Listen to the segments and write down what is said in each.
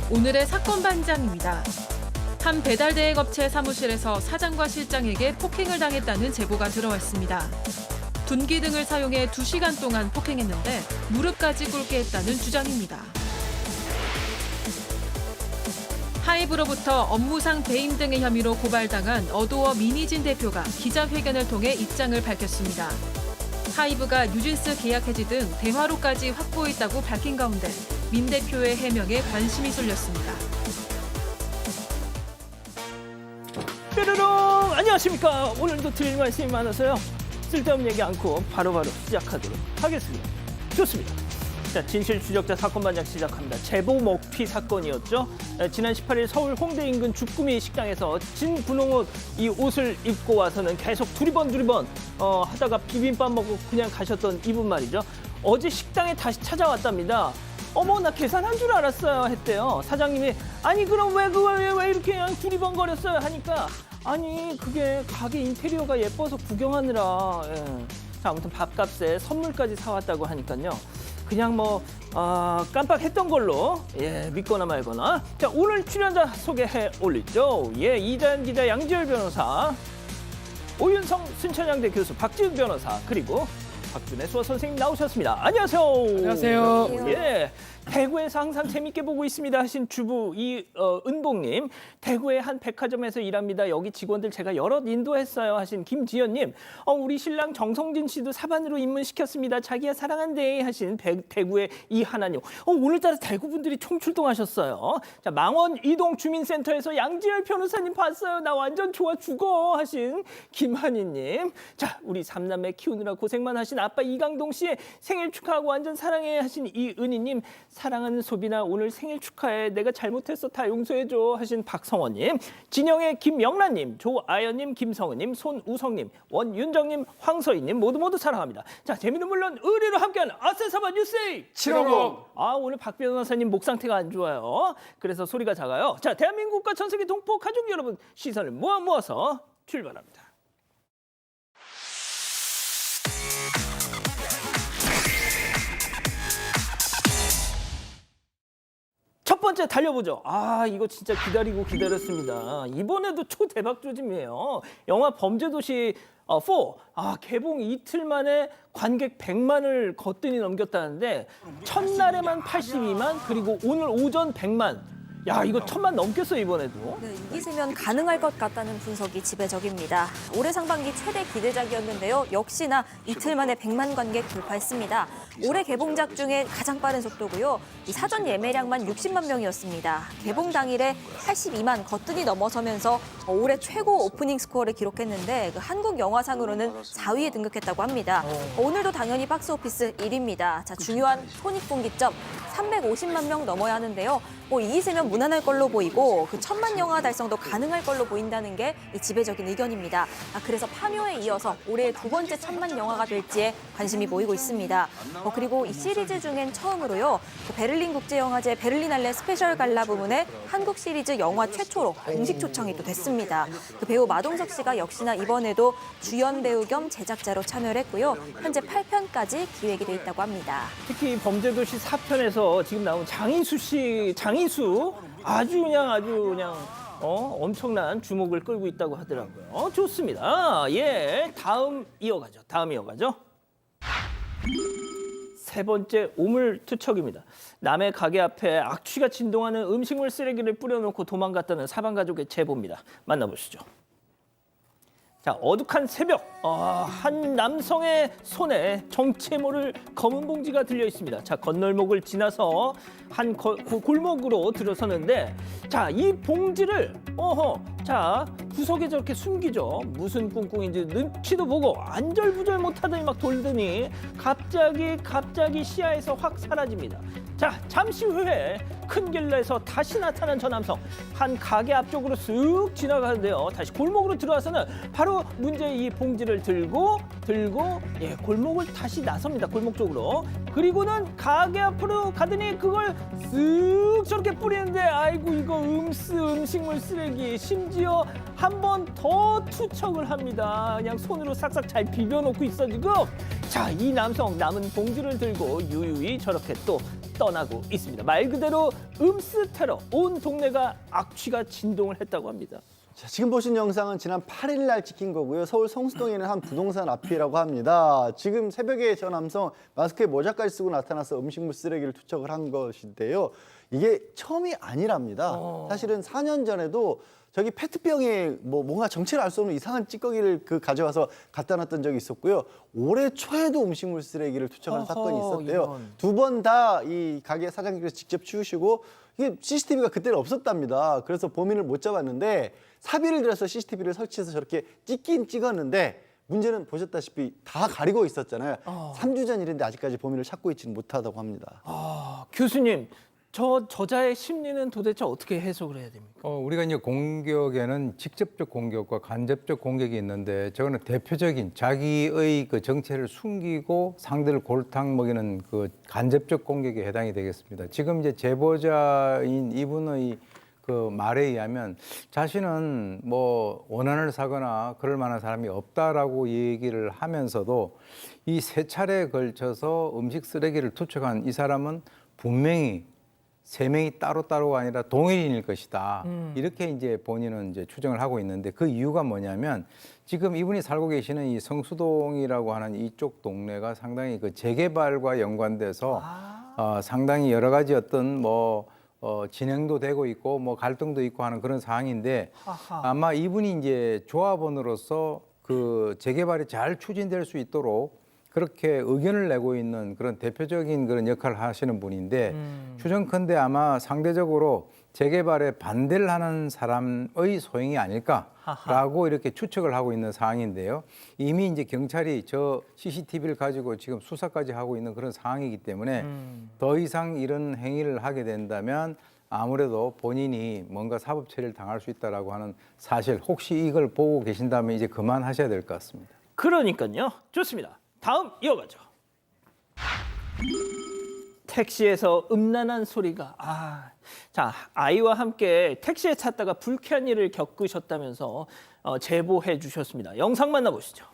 오늘의 사건 반장입니다. 한 배달대행 업체 사무실에서 사장과 실장에게 폭행을 당했다는 제보가 들어왔습니다. 둔기 등을 사용해 2시간 동안 폭행했는데 무릎까지 꿇게 했다는 주장입니다. 하이브로부터 업무상 배임 등의 혐의로 고발당한 어도어 민희진 대표가 기자회견을 통해 입장을 밝혔습니다. 하이브가 뉴진스 계약 해지 등 대화로까지 확보했다고 밝힌 가운데 민 대표의 해명에 관심이 쏠렸습니다. 뾰로롱! 안녕하십니까. 오늘도 드릴 말씀이 많아서요. 쓸데없는 얘기 않고 바로바로 시작하도록 하겠습니다. 좋습니다. 자, 진실 추적자 사건 반장 시작합니다. 제보 먹튀 사건이었죠. 지난 18일 서울 홍대 인근 주꾸미 식당에서 진분홍 이 옷을 입고 와서는 계속 두리번 하다가 비빔밥 먹고 그냥 가셨던 이분 말이죠. 어제 식당에 다시 찾아왔답니다. 어머, 나 계산한 줄 알았어요 했대요. 사장님이 아니 그럼 왜 이렇게 그냥 두리번거렸어요 하니까 아니 그게 가게 인테리어가 예뻐서 구경하느라. 예. 자, 아무튼 밥값에 선물까지 사왔다고 하니까요. 그냥 깜빡했던 걸로 믿거나 말거나. 자, 오늘 출연자 소개해 올리죠. 이자연 기자, 양지열 변호사, 오윤성 순천향대 교수, 박지은 변호사, 그리고 박준혜 수어 선생님 나오셨습니다. 안녕하세요. 안녕하세요. 대구에서 항상 재밌게 보고 있습니다 하신 주부 은봉님, 대구의 한 백화점에서 일합니다. 여기 직원들 제가 여럿 인도했어요 하신 김지연님, 우리 신랑 정성진 씨도 사반으로 입문시켰습니다. 자기야 사랑한대 하신 대구의 이하나님, 오늘따라 대구 분들이 총출동하셨어요. 자, 망원 이동주민센터에서 양지열 변호사님 봤어요. 나 완전 좋아 죽어 하신 김한희님. 자, 우리 삼남매 키우느라 고생만 하신 아빠 이강동 씨의 생일 축하하고 완전 사랑해 하신 이은희님, 사랑하는 소빈아 오늘 생일 축하해. 내가 잘못했어. 다 용서해줘 하신 박성원님, 진영의 김영란님, 조아연님, 김성은님, 손우성님, 원윤정님, 황서희님 모두 사랑합니다. 자, 재미는 물론 의리로 함께하는 아세사바 뉴스데이 750. 오늘 박 변호사님 목 상태가 안 좋아요. 그래서 소리가 작아요. 자, 대한민국과 전 세계 동포 가족 여러분 시선을 모아서 출발합니다. 첫 번째 달려보죠. 이거 진짜 기다렸습니다. 이번에도 초대박 조짐이에요. 영화 범죄도시 4 개봉 이틀 만에 관객 100만을 거뜬히 넘겼다는데 첫날에만 82만, 그리고 오늘 오전 100만. 야, 이거 1000만 넘겠어요 이번에도. 네, 이 기세면 가능할 것 같다는 분석이 지배적입니다. 올해 상반기 최대 기대작이었는데요. 역시나 이틀 만에 100만 관객 돌파했습니다. 올해 개봉작 중에 가장 빠른 속도고요. 이 사전 예매량만 60만 명이었습니다. 개봉 당일에 82만 거뜬히 넘어서면서 올해 최고 오프닝 스코어를 기록했는데 한국 영화상으로는 4위에 등극했다고 합니다. 오늘도 당연히 박스오피스 1위입니다. 자, 중요한 손익분기점 350만 명 넘어야 하는데요. 이 기세면 무난할 걸로 보이고 그 1000만 영화 달성도 가능할 걸로 보인다는 게 이 지배적인 의견입니다. 그래서 파묘에 이어서 올해 두 번째 1000만 영화가 될지에 관심이 모이고 있습니다. 그리고 이 시리즈 중엔 처음으로요. 베를린 국제영화제 베를린알레 스페셜 갈라 부문에 한국 시리즈 영화 최초로 공식 초청이 또 됐습니다. 그 배우 마동석 씨가 역시나 이번에도 주연 배우 겸 제작자로 참여를 했고요. 현재 8편까지 기획이 돼 있다고 합니다. 특히 범죄도시 4편에서 지금 나온 장희수 아주 그냥 엄청난 주목을 끌고 있다고 하더라고요. 좋습니다. 다음 이어가죠. 세 번째 우물투척입니다. 남의 가게 앞에 악취가 진동하는 음식물 쓰레기를 뿌려놓고 도망갔다는 사방 가족의 제보입니다. 만나보시죠. 자, 어둑한 새벽, 한 남성의 손에 정체 모를 검은 봉지가 들려 있습니다. 자, 건널목을 지나서 한 골목으로 들어서는데, 자, 이 봉지를 구석에 저렇게 숨기죠. 무슨 꿍꿍인지 눈치도 보고 안절부절 못하더니 막 돌더니 갑자기 시야에서 확 사라집니다. 자, 잠시 후에 큰 길로에서 다시 나타난 저 남성, 한 가게 앞쪽으로 쓱 지나가는데요. 다시 골목으로 들어와서는 바로 문제의 이 봉지를 들고 골목을 다시 나섭니다. 골목 쪽으로. 그리고는 가게 앞으로 가더니 그걸 쓱 저렇게 뿌리는데, 아이고 이거 음식물 쓰레기, 심지어 한 번 더 투척을 합니다. 그냥 손으로 싹싹 잘 비벼놓고 있어 지금. 자, 이 남성 남은 봉지를 들고 유유히 저렇게 또 떠나고 있습니다. 말 그대로 음스 테러, 온 동네가 악취가 진동을 했다고 합니다. 자, 지금 보신 영상은 지난 8일 날 찍힌 거고요. 서울 성수동에 있는 한 부동산 앞이라고 합니다. 지금 새벽에 저 남성 마스크에 모자까지 쓰고 나타나서 음식물 쓰레기를 투척을 한 것인데요. 이게 처음이 아니랍니다. 사실은 4년 전에도 저기 페트병에 뭔가 정체를 알 수 없는 이상한 찌꺼기를 가져와서 갖다 놨던 적이 있었고요. 올해 초에도 음식물 쓰레기를 투척하는 사건이 있었대요. 두 번 다 이 가게 사장님께서 직접 치우시고 이게 CCTV가 그때는 없었답니다. 그래서 범인을 못 잡았는데 사비를 들여서 CCTV를 설치해서 저렇게 찍긴 찍었는데 문제는 보셨다시피 다 가리고 있었잖아요. 3주 전 일인데 아직까지 범인을 찾고 있지는 못하다고 합니다. 교수님, 저 저자의 심리는 도대체 어떻게 해석을 해야 됩니까? 우리가 이제 공격에는 직접적 공격과 간접적 공격이 있는데 저거는 대표적인 자기의 그 정체를 숨기고 상대를 골탕 먹이는 그 간접적 공격에 해당이 되겠습니다. 지금 이제 제보자인 이분의 그 말에 의하면 자신은 뭐 원한을 사거나 그럴 만한 사람이 없다라고 얘기를 하면서도 이 세 차례에 걸쳐서 음식 쓰레기를 투척한 이 사람은 분명히 세 명이 따로따로가 아니라 동일인일 것이다. 이렇게 이제 본인은 이제 추정을 하고 있는데 그 이유가 뭐냐면 지금 이분이 살고 계시는 이 성수동이라고 하는 이쪽 동네가 상당히 그 재개발과 연관돼서 상당히 여러 가지 어떤 진행도 되고 있고 뭐 갈등도 있고 하는 그런 상황인데 아마 이분이 이제 조합원으로서 그 재개발이 잘 추진될 수 있도록 그렇게 의견을 내고 있는 그런 대표적인 그런 역할을 하시는 분인데 추정컨대 아마 상대적으로 재개발에 반대를 하는 사람의 소행이 아닐까라고 이렇게 추측을 하고 있는 상황인데요. 이미 이제 경찰이 저 CCTV를 가지고 지금 수사까지 하고 있는 그런 상황이기 때문에 더 이상 이런 행위를 하게 된다면 아무래도 본인이 뭔가 사법 처리를 당할 수 있다라고 하는 사실 혹시 이걸 보고 계신다면 이제 그만하셔야 될 것 같습니다. 그러니까요. 좋습니다. 다음 이어가죠. 택시에서 음란한 소리가 자, 아이와 함께 택시에 탔다가 불쾌한 일을 겪으셨다면서 제보해 주셨습니다. 영상 만나보시죠.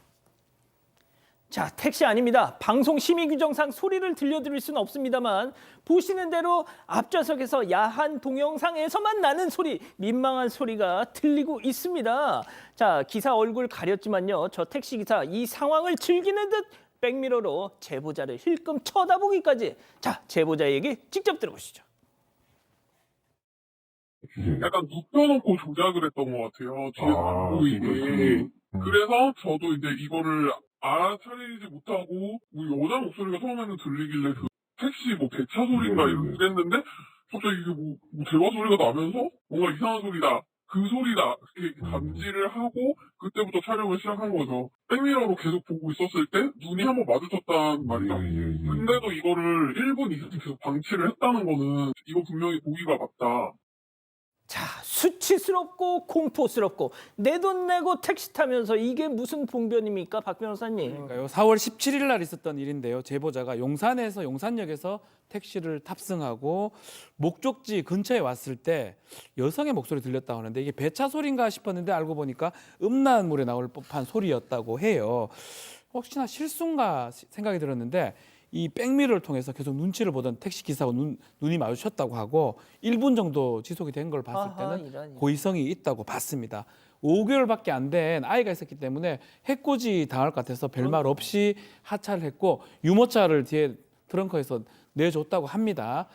자, 택시 아닙니다. 방송 심의 규정상 소리를 들려드릴 수는 없습니다만 보시는 대로 앞좌석에서 야한 동영상에서만 나는 소리, 민망한 소리가 들리고 있습니다. 자, 기사 얼굴 가렸지만요. 저 택시 기사 이 상황을 즐기는 듯 백미러로 제보자를 힐끔 쳐다보기까지. 자, 제보자 얘기 직접 들어보시죠. 약간 눕혀놓고 조작을 했던 것 같아요. 뒤에서 안 보이게. 그래서 저도 이제 이거를 알아차리지 못하고 여자 목소리가 처음에는 들리길래 그 택시 배차 소리인가 이랬는데 갑자기 이게 대화 소리가 나면서 뭔가 이상한 소리다. 그 소리다. 이렇게 감지를 하고 그때부터 촬영을 시작한 거죠. 백미러로 계속 보고 있었을 때 눈이 한번 마주쳤단 말이에요. 근데도 이거를 1분 이상 계속 방치를 했다는 거는 이거 분명히 보기가 맞다. 자, 수치스럽고 공포스럽고 내 돈 내고 택시 타면서 이게 무슨 봉변입니까, 박 변호사님? 그러니까요. 4월 17일 날 있었던 일인데요. 제보자가 용산역에서 택시를 탑승하고 목적지 근처에 왔을 때 여성의 목소리 들렸다고 하는데 이게 배차 소리인가 싶었는데 알고 보니까 음란물에 나올 법한 소리였다고 해요. 혹시나 실수인가 생각이 들었는데 이 백미러를 통해서 계속 눈치를 보던 택시 기사하고 눈이 마주쳤다고 하고 1분 정도 지속이 된 걸 봤을 때는 이런. 고의성이 있다고 봤습니다. 5개월밖에 안 된 아이가 있었기 때문에 해코지 당할 것 같아서 별말 없이 하차를 했고 유모차를 뒤에 트렁크에서 내줬다고 합니다.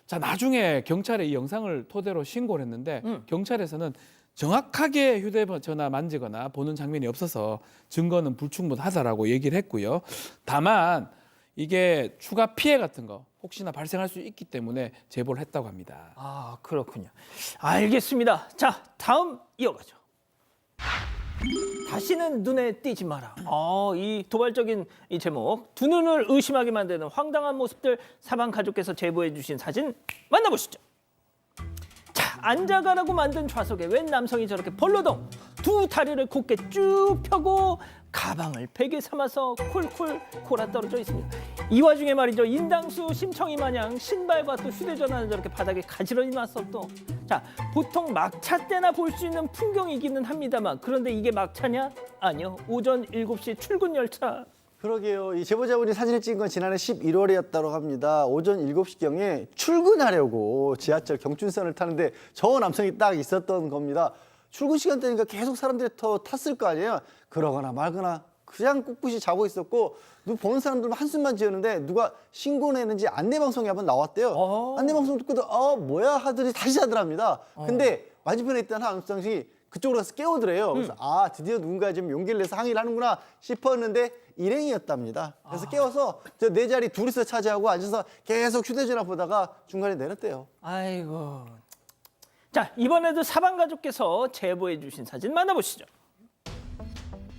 자, 나중에 경찰에 이 영상을 토대로 신고를 했는데 경찰에서는 정확하게 휴대전화 만지거나 보는 장면이 없어서 증거는 불충분하다라고 얘기를 했고요. 다만 이게 추가 피해 같은 거 혹시나 발생할 수 있기 때문에 제보를 했다고 합니다. 아, 그렇군요. 알겠습니다. 자, 다음 이어가죠. 다시는 눈에 띄지 마라. 이 도발적인 이 제목, 두 눈을 의심하게 만드는 황당한 모습들 사방 가족께서 제보해 주신 사진 만나보시죠. 자, 앉아가라고 만든 좌석에 웬 남성이 저렇게 벌러덩 두 다리를 곧게 쭉 펴고 가방을 베개 삼아서 콜콜 골아 떨어져 있습니다. 이 와중에 말이죠, 인당수 심청이 마냥 신발과 또 휴대전화는 저렇게 바닥에 가지런히 놨어 또. 자, 보통 막차 때나 볼 수 있는 풍경이기는 합니다만 그런데 이게 막차냐? 아니요, 오전 7시 출근 열차. 그러게요. 이 제보자분이 사진을 찍은 건 지난해 11월이었다고 합니다. 오전 7시경에 출근하려고 지하철 경춘선을 타는데 저 남성이 딱 있었던 겁니다. 출근 시간대니까 계속 사람들이 더 탔을 거 아니에요. 그러거나 말거나 그냥 꿋꿋이 자고 있었고 보는 사람들은 한숨만 지었는데 누가 신고를 했는지 안내방송이 한번 나왔대요. 안내방송 듣고도 뭐야 하더니 다시 자더랍니다. 근데 맞은편에 있던 한 남성이 그쪽으로 가서 깨우더래요. 그래서 드디어 누군가 지금 용기를 내서 항의를 하는구나 싶었는데 일행이었답니다. 그래서 깨워서 저 네 자리 둘이서 차지하고 앉아서 계속 휴대전화 보다가 중간에 내렸대요. 아이고. 자, 이번에도 사방가족께서 제보해 주신 사진 만나보시죠.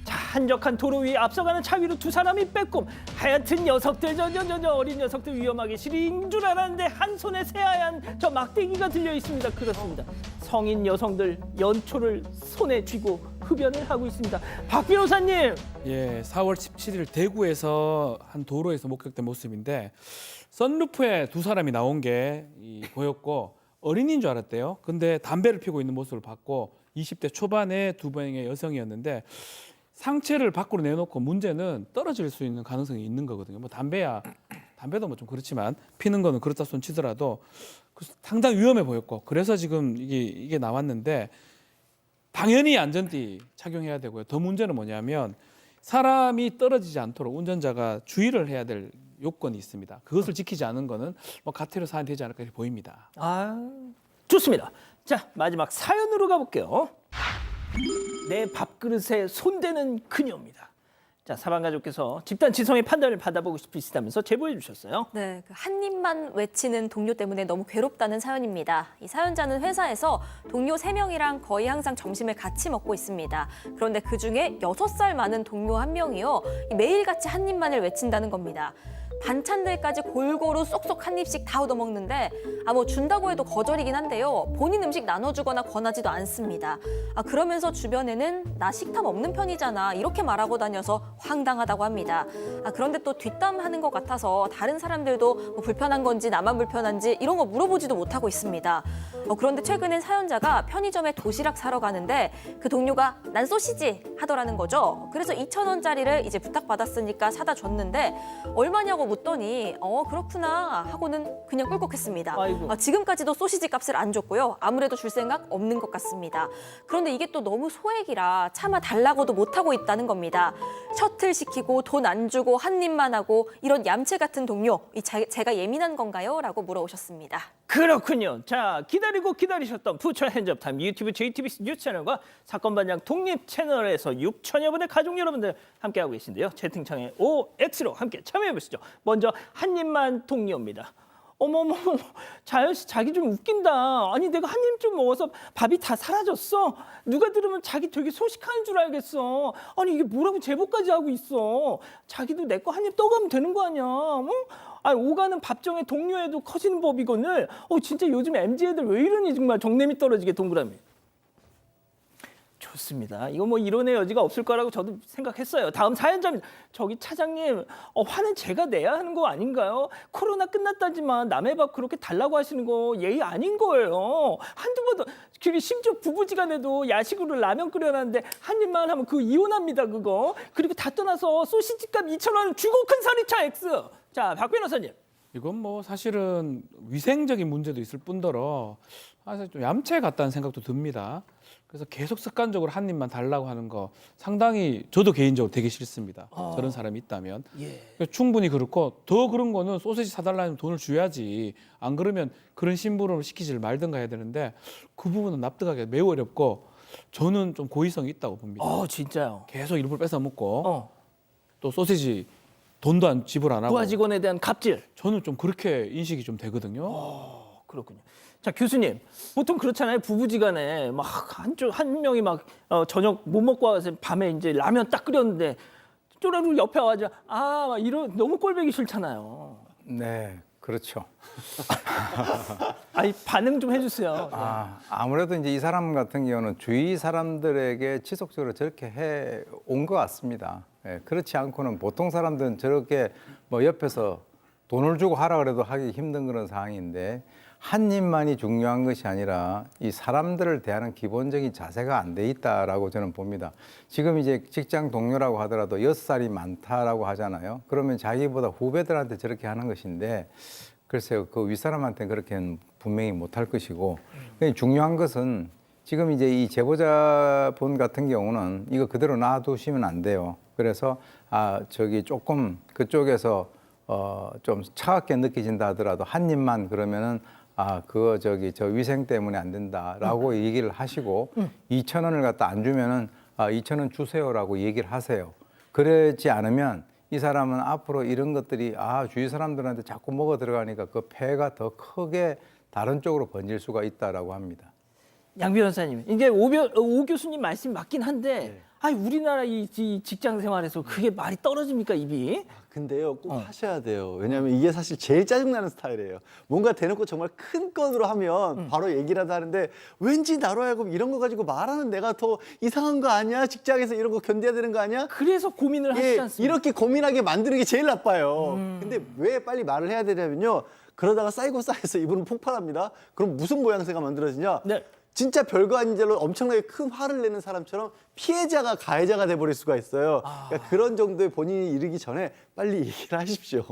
자, 한적한 도로 위 앞서가는 차 위로 두 사람이 빼꼼. 하여튼 녀석들, 저 어린 녀석들 위험하게 시린 줄 알았는데 한 손에 새하얀 저 막대기가 들려 있습니다. 그렇습니다. 성인 여성들 연초를 손에 쥐고 흡연을 하고 있습니다. 박 변호사님. 예, 4월 17일 대구에서 한 도로에서 목격된 모습인데 선루프에 두 사람이 나온 게 보였고 어린이인 줄 알았대요. 근데 담배를 피우고 있는 모습을 봤고 20대 초반의 두 명의 여성이었는데 상체를 밖으로 내놓고 문제는 떨어질 수 있는 가능성이 있는 거거든요. 뭐 담배도 뭐 좀 그렇지만 피는 거는 그렇다 손 치더라도 상당히 위험해 보였고 그래서 지금 이게 나왔는데 당연히 안전띠 착용해야 되고요. 더 문제는 뭐냐면 사람이 떨어지지 않도록 운전자가 주의를 해야 될 요건이 있습니다. 그것을 지키지 않은 거는 뭐 가태료 사안이 되지 않을까 보입니다. 좋습니다. 자, 마지막 사연으로 가볼게요. 내 밥그릇에 손대는 그녀입니다. 자, 사방가족께서 집단 지성의 판단을 받아보고 싶으시다면서 제보해 주셨어요. 네, 한 입만 외치는 동료 때문에 너무 괴롭다는 사연입니다. 이 사연자는 회사에서 동료 3명이랑 거의 항상 점심을 같이 먹고 있습니다. 그런데 그중에 6살 많은 동료 한 명이요. 매일같이 한 입만을 외친다는 겁니다. 반찬들까지 골고루 쏙쏙 한 입씩 다 얻어먹는데 뭐 준다고 해도 거절이긴 한데요. 본인 음식 나눠주거나 권하지도 않습니다. 그러면서 주변에는 나 식탐 없는 편이잖아 이렇게 말하고 다녀서 황당하다고 합니다. 그런데 또 뒷담하는 것 같아서 다른 사람들도 뭐 불편한 건지 나만 불편한지 이런 거 물어보지도 못하고 있습니다. 그런데 최근엔 사연자가 편의점에 도시락 사러 가는데 그 동료가 난 소시지 하더라는 거죠. 그래서 2,000원짜리를 이제 부탁받았으니까 사다 줬는데 얼마냐고 묻더니 그렇구나 하고는 그냥 꿀꺽했습니다. 지금까지도 소시지 값을 안 줬고요. 아무래도 줄 생각 없는 것 같습니다. 그런데 이게 또 너무 소액이라 차마 달라고도 못하고 있다는 겁니다. 셔틀 시키고 돈 안 주고 한 입만 하고 이런 얌체 같은 동료 제가 예민한 건가요? 라고 물어오셨습니다. 그렇군요. 자, 기다리고 기다리셨던 푸처 핸즈업 타임 유튜브 JTBC 뉴스 채널과 사건 반장 독립 채널에서 6천여 분의 가족 여러분들 함께하고 계신데요. 채팅창에 OX로 함께 참여해 보시죠. 먼저 한 입만 동료입니다. 어머머, 자연 씨 자기 좀 웃긴다. 아니 내가 한 입 좀 먹어서 밥이 다 사라졌어. 누가 들으면 자기 되게 소식하는 줄 알겠어. 아니 이게 뭐라고 제보까지 하고 있어. 자기도 내 거 한 입 떠가면 되는 거 아니야. 응? 아니 오가는 밥정의 동료애도 커지는 법이거늘. 진짜 요즘 MZ 애들 왜 이러니 정말 정내미 떨어지게 동그라미. 좋습니다. 이거 뭐 이론의 여지가 없을 거라고 저도 생각했어요. 다음 사연자입니다. 저기 차장님, 화는 제가 내야 하는 거 아닌가요? 코로나 끝났다지만 남의 밥 그렇게 달라고 하시는 거 예의 아닌 거예요. 한두 번 더. 심지어 부부지간에도 야식으로 라면 끓여놨는데 한 입만 하면 그거 이혼합니다, 그거. 그리고 다 떠나서 소시지값 2,000원 주고 큰 소리차 X. 자, 박 변호사님. 이건 뭐 사실은 위생적인 문제도 있을 뿐더러 사실 좀 얌체 같다는 생각도 듭니다. 그래서 계속 습관적으로 한 입만 달라고 하는 거 상당히 저도 개인적으로 되게 싫습니다. 저런 사람이 있다면. 충분히 그렇고 더 그런 거는 소시지 사달라면 돈을 줘야지. 안 그러면 그런 심부름을 시키지를 말든가 해야 되는데 그 부분은 납득하기 매우 어렵고 저는 좀 고의성이 있다고 봅니다. 진짜요? 계속 일부러 뺏어 먹고 또 소시지 돈도 안 지불 안 하고 부하 직원에 대한 갑질. 저는 좀 그렇게 인식이 좀 되거든요. 그렇군요. 자, 교수님, 보통 그렇잖아요. 부부지간에 막 한 명이 막 저녁 못 먹고 와서 밤에 이제 라면 딱 끓였는데 쪼라로 옆에 와가지고 막 이런 너무 꼴보기 싫잖아요. 네, 그렇죠. 아니 반응 좀 해주세요. 아무래도 이제 이 사람 같은 경우는 주위 사람들에게 지속적으로 저렇게 해 온 것 같습니다. 그렇지 않고는 보통 사람들은 저렇게 뭐 옆에서 돈을 주고 하라 그래도 하기 힘든 그런 상황인데 한 입만이 중요한 것이 아니라 이 사람들을 대하는 기본적인 자세가 안 돼 있다라고 저는 봅니다. 지금 이제 직장 동료라고 하더라도 6살이 많다라고 하잖아요. 그러면 자기보다 후배들한테 저렇게 하는 것인데 글쎄요, 그 윗사람한테는 그렇게는 분명히 못할 것이고 중요한 것은 지금 이제 이 제보자분 같은 경우는 이거 그대로 놔두시면 안 돼요. 그래서 저기 조금 그쪽에서 좀 차갑게 느껴진다 하더라도 한 입만 그러면은 그거 저 위생 때문에 안 된다라고 얘기를 하시고 2,000원을 갖다 안 주면은 2,000원 주세요라고 얘기를 하세요. 그러지 않으면 이 사람은 앞으로 이런 것들이 주위 사람들한테 자꾸 먹어 들어가니까 그 폐가 더 크게 다른 쪽으로 번질 수가 있다라고 합니다. 양 변호사님, 이제 오 교수님 말씀 맞긴 한데 우리나라 이 직장 생활에서 그게 말이 떨어집니까, 입이? 근데요, 꼭 하셔야 돼요. 왜냐하면 이게 사실 제일 짜증나는 스타일이에요. 뭔가 대놓고 정말 큰 건으로 하면 바로 얘기라도 하는데 왠지 나로 하여금 이런 거 가지고 말하는 내가 더 이상한 거 아니야? 직장에서 이런 거 견뎌야 되는 거 아니야? 그래서 고민을 하시지 않습니까? 이렇게 고민하게 만드는 게 제일 나빠요. 근데 왜 빨리 말을 해야 되냐면요. 그러다가 쌓이고 쌓여서 이분은 폭발합니다. 그럼 무슨 모양새가 만들어지냐? 네. 진짜 별거 아닌 일로 엄청나게 큰 화를 내는 사람처럼 피해자가 가해자가 돼버릴 수가 있어요. 그러니까 그런 정도에 본인이 이르기 전에 빨리 얘기를 하십시오.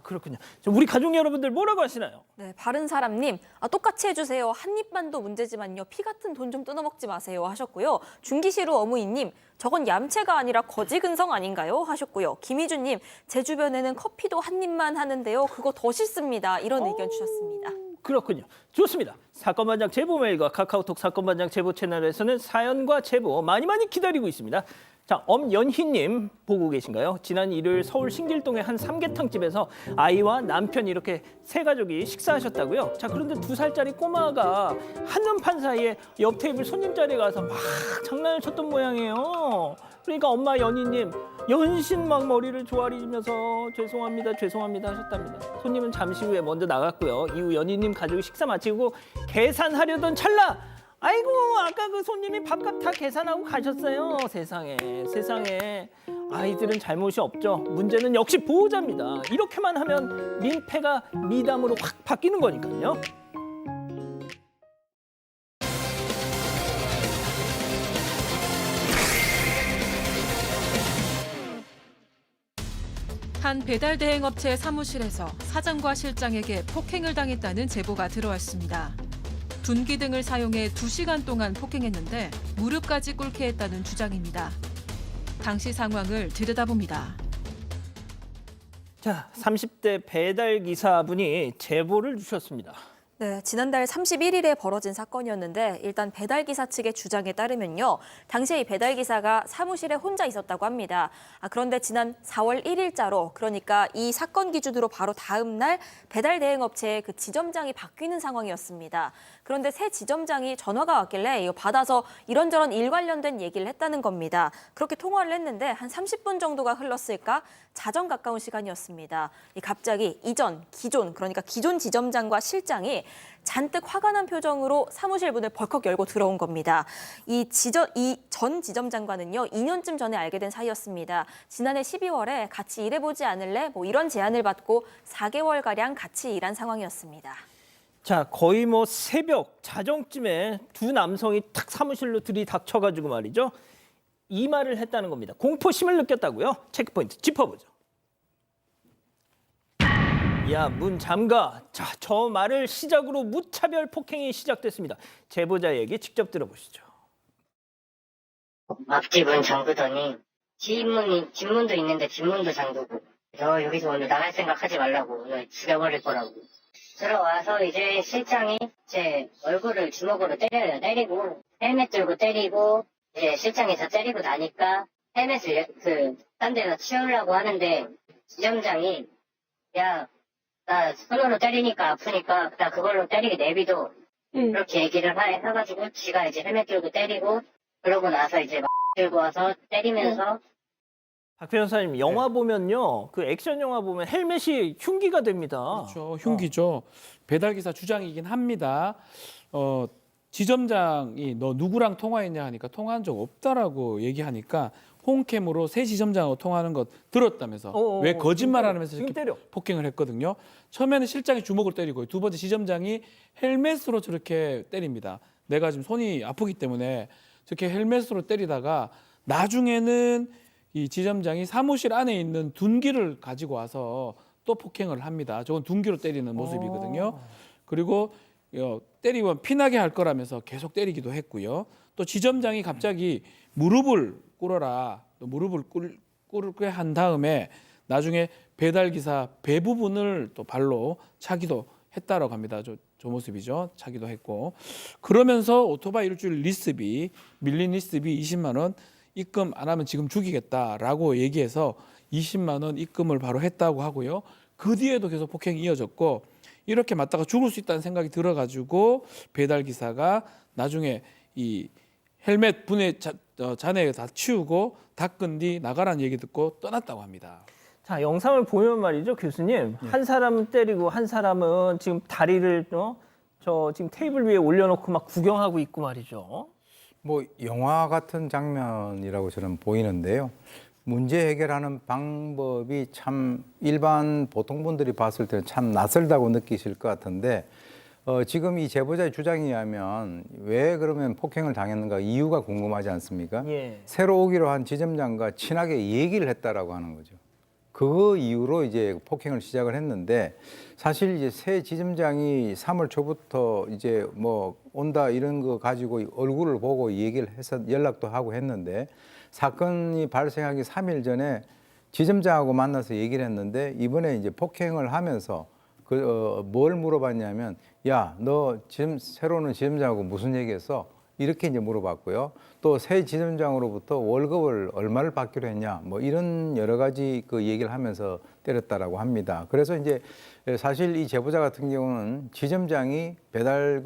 그렇군요. 우리 가족 여러분들 뭐라고 하시나요? 네, 바른사람님, 똑같이 해주세요. 한 입만도 문제지만요. 피 같은 돈 좀 뜯어먹지 마세요 하셨고요. 중기시루 어무이님, 저건 얌체가 아니라 거지근성 아닌가요? 하셨고요. 김희준님, 제 주변에는 커피도 한 입만 하는데요. 그거 더 싫습니다. 이런 의견 주셨습니다. 그렇군요. 좋습니다. 사건반장 제보 메일과 카카오톡 사건반장 제보 채널에서는 사연과 제보 많이 기다리고 있습니다. 자, 엄연희님 보고 계신가요? 지난 일요일 서울 신길동의 한 삼계탕집에서 아이와 남편이 이렇게 세 가족이 식사하셨다고요. 자, 그런데 2살짜리 꼬마가 한눈판 사이에 옆 테이블 손님 자리에 가서 막 장난을 쳤던 모양이에요. 그러니까 엄마 연희님 연신 막 머리를 조아리면서 죄송합니다 하셨답니다. 손님은 잠시 후에 먼저 나갔고요. 이후 연희님 가족이 식사 마치고 계산하려던 찰나 아이고 아까 그 손님이 밥값 다 계산하고 가셨어요. 세상에 아이들은 잘못이 없죠. 문제는 역시 보호자입니다. 이렇게만 하면 민폐가 미담으로 확 바뀌는 거니까요. 한 배달 대행 업체 사무실에서 사장과 실장에게 폭행을 당했다는 제보가 들어왔습니다. 둔기 등을 사용해 2시간 동안 폭행했는데 무릎까지 꿇게 했다는 주장입니다. 당시 상황을 들여다봅니다. 자, 30대 배달 기사분이 제보를 주셨습니다. 네, 지난달 31일에 벌어진 사건이었는데 일단 배달기사 측의 주장에 따르면요. 당시에 이 배달기사가 사무실에 혼자 있었다고 합니다. 그런데 지난 4월 1일자로 그러니까 이 사건 기준으로 바로 다음 날 배달 대행업체의 그 지점장이 바뀌는 상황이었습니다. 그런데 새 지점장이 전화가 왔길래 이거 받아서 이런저런 일 관련된 얘기를 했다는 겁니다. 그렇게 통화를 했는데 한 30분 정도가 흘렀을까 자정 가까운 시간이었습니다. 갑자기 기존 그러니까 기존 지점장과 실장이 잔뜩 화가 난 표정으로 사무실 문을 벌컥 열고 들어온 겁니다. 이 전 지점장과는요 2년쯤 전에 알게 된 사이였습니다. 지난해 12월에 같이 일해보지 않을래? 이런 제안을 받고 4개월가량 같이 일한 상황이었습니다. 자, 거의 새벽 자정쯤에 두 남성이 탁 사무실로 들이닥쳐가지고 말이죠. 이 말을 했다는 겁니다. 공포심을 느꼈다고요? 체크포인트 짚어보죠. 야, 문 잠가. 자, 저 말을 시작으로 무차별 폭행이 시작됐습니다. 제보자 얘기 직접 들어보시죠. 앞집 문 잠그더니 뒷문도 있는데 뒷문도 잠그고 너 여기서 오늘 나갈 생각하지 말라고 너 죽여버릴 거라고 들어와서 이제 실장이 제 얼굴을 주먹으로 때려요. 때리고 헬멧 들고 때리고 이제 실장이 다 때리고 나니까 헬멧을 딴 데다 치우려고 하는데 지점장이 야 나 손으로 때리니까 아프니까 나 그걸로 때리게 내비도 그렇게 얘기를 해가지고 지가 이제 헬멧 들고 때리고 그러고 나서 이제 막 들고 와서 때리면서 박 변호사님, 영화 보면요. 그 액션 영화 보면 헬멧이 흉기가 됩니다. 그렇죠. 흉기죠. 배달기사 주장이긴 합니다. 지점장이 너 누구랑 통화했냐 하니까 통화한 적 없다라고 얘기하니까 홈캠으로 새 지점장하고 통화하는 것 들었다면서 왜 거짓말하면서 지금 이렇게 때려. 폭행을 했거든요. 처음에는 실장이 주먹을 때리고 두 번째 지점장이 헬멧으로 저렇게 때립니다. 내가 지금 손이 아프기 때문에 저렇게 헬멧으로 때리다가 나중에는 이 지점장이 사무실 안에 있는 둔기를 가지고 와서 또 폭행을 합니다. 저건 둔기로 때리는 모습이거든요. 그리고 때리면 피나게 할 거라면서 계속 때리기도 했고요. 또 지점장이 갑자기 무릎을 꿇어라. 또 무릎을 꿇게 한 다음에 나중에 배달기사 배 부분을 또 발로 차기도 했다라고 합니다. 저 모습이죠. 차기도 했고. 그러면서 오토바이 일주일 리스비, 밀린 리스비 20만 원 입금 안 하면 지금 죽이겠다라고 얘기해서 20만 원 입금을 바로 했다고 하고요. 그 뒤에도 계속 폭행이 이어졌고 이렇게 맞다가 죽을 수 있다는 생각이 들어가지고 배달기사가 나중에 이 헬멧 분해 잔해 다 치우고 닦은 뒤 나가라는 얘기 듣고 떠났다고 합니다. 자, 영상을 보면 말이죠, 교수님. 한 사람은 때리고 한 사람은 지금 다리를 저 지금 테이블 위에 올려놓고 막 구경하고 있고 말이죠. 뭐 영화 같은 장면이라고 저는 보이는데요. 문제 해결하는 방법이 참 일반 보통 분들이 봤을 때는 참 낯설다고 느끼실 것 같은데 지금 이 제보자의 주장에 의하면 왜 그러면 폭행을 당했는가 이유가 궁금하지 않습니까? 예. 새로 오기로 한 지점장과 친하게 얘기를 했다라고 하는 거죠. 그 이후로 이제 폭행을 시작을 했는데 사실 이제 새 지점장이 3월 초부터 이제 뭐 온다 이런 거 가지고 얼굴을 보고 얘기를 해서 연락도 하고 했는데 사건이 발생하기 3일 전에 지점장하고 만나서 얘기를 했는데 이번에 이제 폭행을 하면서 뭘 물어봤냐면 야, 너 지금 새로 오는 지점장하고 무슨 얘기했어? 이렇게 이제 물어봤고요. 또 새 지점장으로부터 월급을 얼마를 받기로 했냐, 뭐 이런 여러 가지 그 얘기를 하면서 때렸다라고 합니다. 그래서 이제 사실 이 제보자 같은 경우는 지점장이 배달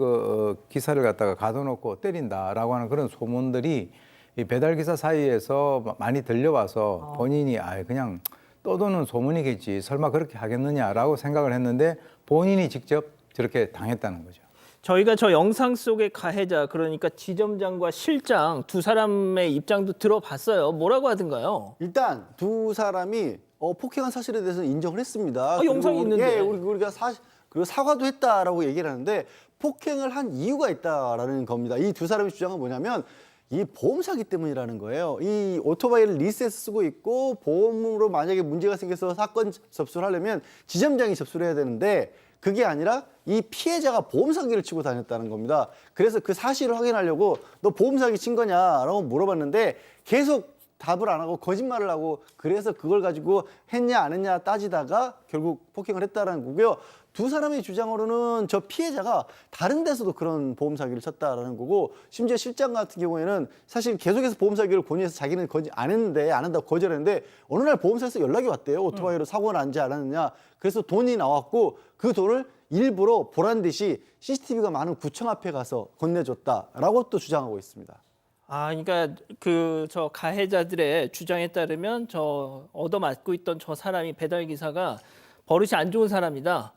기사를 갖다가 가둬놓고 때린다라고 하는 그런 소문들이 이 배달 기사 사이에서 많이 들려와서 본인이 그냥 떠도는 소문이겠지, 설마 그렇게 하겠느냐라고 생각을 했는데 본인이 직접 저렇게 당했다는 거죠. 저희가 저 영상 속의 가해자, 그러니까 지점장과 실장 두 사람의 입장도 들어봤어요. 뭐라고 하던가요? 일단 두 사람이 폭행한 사실에 대해서는 인정을 했습니다. 영상이 그리고 있는데. 예, 우리가 그리고 사과도 했다라고 얘기를 하는데 폭행을 한 이유가 있다라는 겁니다. 이 두 사람의 주장은 뭐냐면 이 보험 사기 때문이라는 거예요. 이 오토바이를 리스에서 쓰고 있고 보험으로 만약에 문제가 생겨서 사건 접수를 하려면 지점장이 접수를 해야 되는데 그게 아니라 이 피해자가 보험 사기를 치고 다녔다는 겁니다. 그래서 그 사실을 확인하려고 너 보험 사기 친 거냐라고 물어봤는데 계속 답을 안 하고 거짓말을 하고 그래서 그걸 가지고 했냐 안 했냐 따지다가 결국 폭행을 했다라는 거고요. 두 사람의 주장으로는 저 피해자가 다른 데서도 그런 보험 사기를 쳤다라는 거고 심지어 실장 같은 경우에는 사실 계속해서 보험 사기를 권유해서 자기는 안 했는데 안 한다고 거절했는데 어느 날 보험사에서 연락이 왔대요. 오토바이로 사고가 난지 않았느냐. 그래서 돈이 나왔고 그 돈을 일부러 보란 듯이 CCTV가 많은 구청 앞에 가서 건네줬다라고 또 주장하고 있습니다. 그러니까 저 가해자들의 주장에 따르면 저 얻어맞고 있던 저 사람이 배달 기사가 버릇이 안 좋은 사람이다.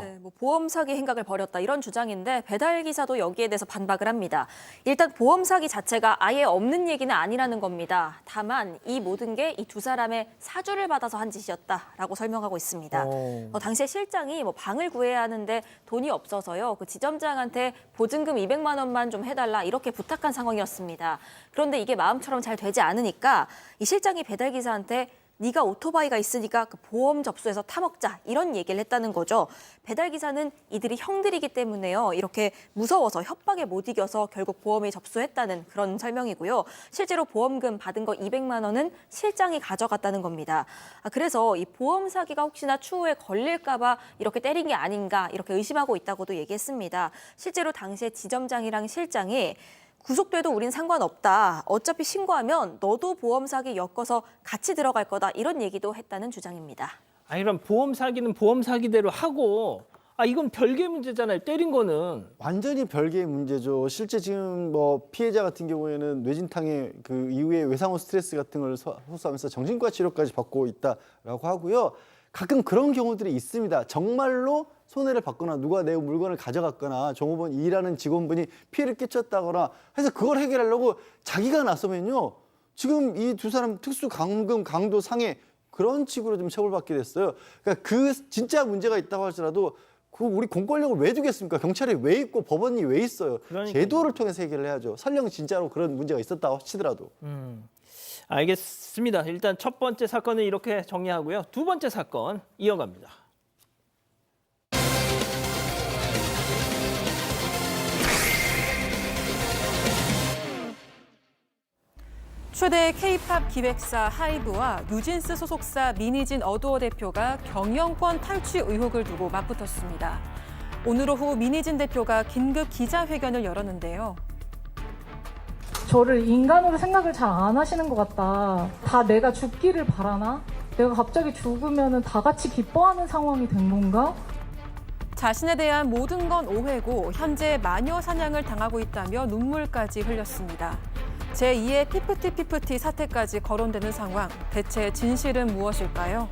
네, 뭐 보험 사기 행각을 벌였다 이런 주장인데 배달 기사도 여기에 대해서 반박을 합니다. 일단 보험 사기 자체가 아예 없는 얘기는 아니라는 겁니다. 다만 이 모든 게 이 두 사람의 사주를 받아서 한 짓이었다라고 설명하고 있습니다. 당시에 실장이 뭐 방을 구해야 하는데 돈이 없어서요. 그 지점장한테 보증금 200만 원만 좀 해달라 이렇게 부탁한 상황이었습니다. 그런데 이게 마음처럼 잘 되지 않으니까 이 실장이 배달 기사한테 네가 오토바이가 있으니까 그 보험 접수해서 타먹자 이런 얘기를 했다는 거죠. 배달기사는 이들이 형들이기 때문에요. 이렇게 무서워서 협박에 못 이겨서 결국 보험에 접수했다는 그런 설명이고요. 실제로 보험금 받은 거 200만 원은 실장이 가져갔다는 겁니다. 그래서 이 보험 사기가 혹시나 추후에 걸릴까 봐 이렇게 때린 게 아닌가 이렇게 의심하고 있다고도 얘기했습니다. 실제로 당시에 지점장이랑 실장이 구속돼도 우린 상관없다. 어차피 신고하면 너도 보험 사기 엮어서 같이 들어갈 거다. 이런 얘기도 했다는 주장입니다. 그럼 보험 사기는 보험 사기대로 하고 이건 별개 문제잖아요. 때린 거는. 완전히 별개의 문제죠. 실제 지금 뭐 피해자 같은 경우에는 뇌진탕의 그 이후에 외상후 스트레스 같은 걸 호소하면서 정신과 치료까지 받고 있다라고 하고요. 가끔 그런 경우들이 있습니다. 정말로 손해를 받거나 누가 내 물건을 가져갔거나 종업원 일하는 직원분이 피해를 끼쳤다거나 해서 그걸 해결하려고 자기가 나서면요. 지금 이 두 사람 특수감금 강도 상해 그런 식으로 좀 처벌받게 됐어요. 그러니까 그 진짜 문제가 있다고 할지라도 그 우리 공권력을 왜 두겠습니까? 경찰이 왜 있고 법원이 왜 있어요? 그러니까요. 제도를 통해서 해결을 해야죠. 설령 진짜로 그런 문제가 있었다고 치더라도. 알겠습니다. 일단 첫 번째 사건은 이렇게 정리하고요. 두 번째 사건 이어갑니다. 최대 K-팝 기획사 하이브와 뉴진스 소속사 미니진 어두어 대표가 경영권 탈취 의혹을 두고 맞붙었습니다. 오늘 오후 미니진 대표가 긴급 기자회견을 열었는데요. 저를 인간으로 생각을 잘 안 하시는 것 같다. 다 내가 죽기를 바라나? 내가 갑자기 죽으면 다 같이 기뻐하는 상황이 된 건가? 자신에 대한 모든 건 오해고 현재 마녀 사냥을 당하고 있다며 눈물까지 흘렸습니다. 제2의 피프티 사태까지 거론되는 상황. 대체 진실은 무엇일까요?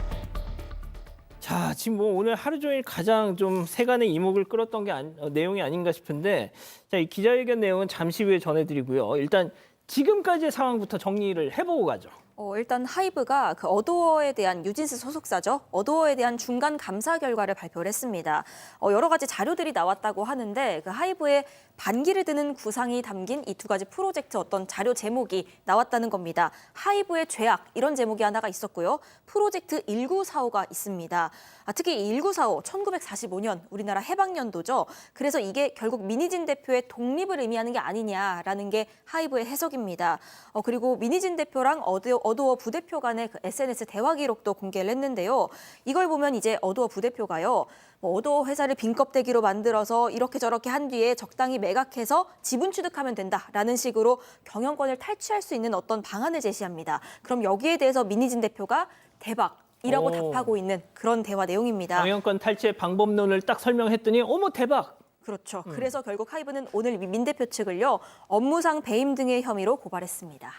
자, 지금 뭐 오늘 하루 종일 가장 좀 세간의 이목을 끌었던 게 내용이 아닌가 싶은데, 자, 이 기자회견 내용은 잠시 후에 전해드리고요. 일단 지금까지의 상황부터 정리를 해보고 가죠. 일단 하이브가 그 어도어에 대한 뉴진스 소속사죠. 어도어에 대한 중간 감사 결과를 발표를 했습니다. 여러 가지 자료들이 나왔다고 하는데 그 하이브의 반기를 드는 구상이 담긴 이 두 가지 프로젝트 어떤 자료 제목이 나왔다는 겁니다. 하이브의 죄악 이런 제목이 하나가 있었고요. 프로젝트 1945가 있습니다. 특히 이 1945, 1945년 우리나라 해방연도죠. 그래서 이게 결국 미니진 대표의 독립을 의미하는 게 아니냐라는 게 하이브의 해석입니다. 그리고 미니진 대표랑 어도어 부대표 간의 그 SNS 대화 기록도 공개를 했는데요. 이걸 보면 이제 어도어 부대표가요. 어도어 회사를 빈껍데기로 만들어서 이렇게 저렇게 한 뒤에 적당히 매각해서 지분 취득하면 된다라는 식으로 경영권을 탈취할 수 있는 어떤 방안을 제시합니다. 그럼 여기에 대해서 미니진 대표가 대박이라고 답하고 있는 그런 대화 내용입니다. 경영권 탈취의 방법론을 딱 설명했더니 어머 대박! 그렇죠. 그래서 결국 하이브는 오늘 민 대표 측을요. 업무상 배임 등의 혐의로 고발했습니다.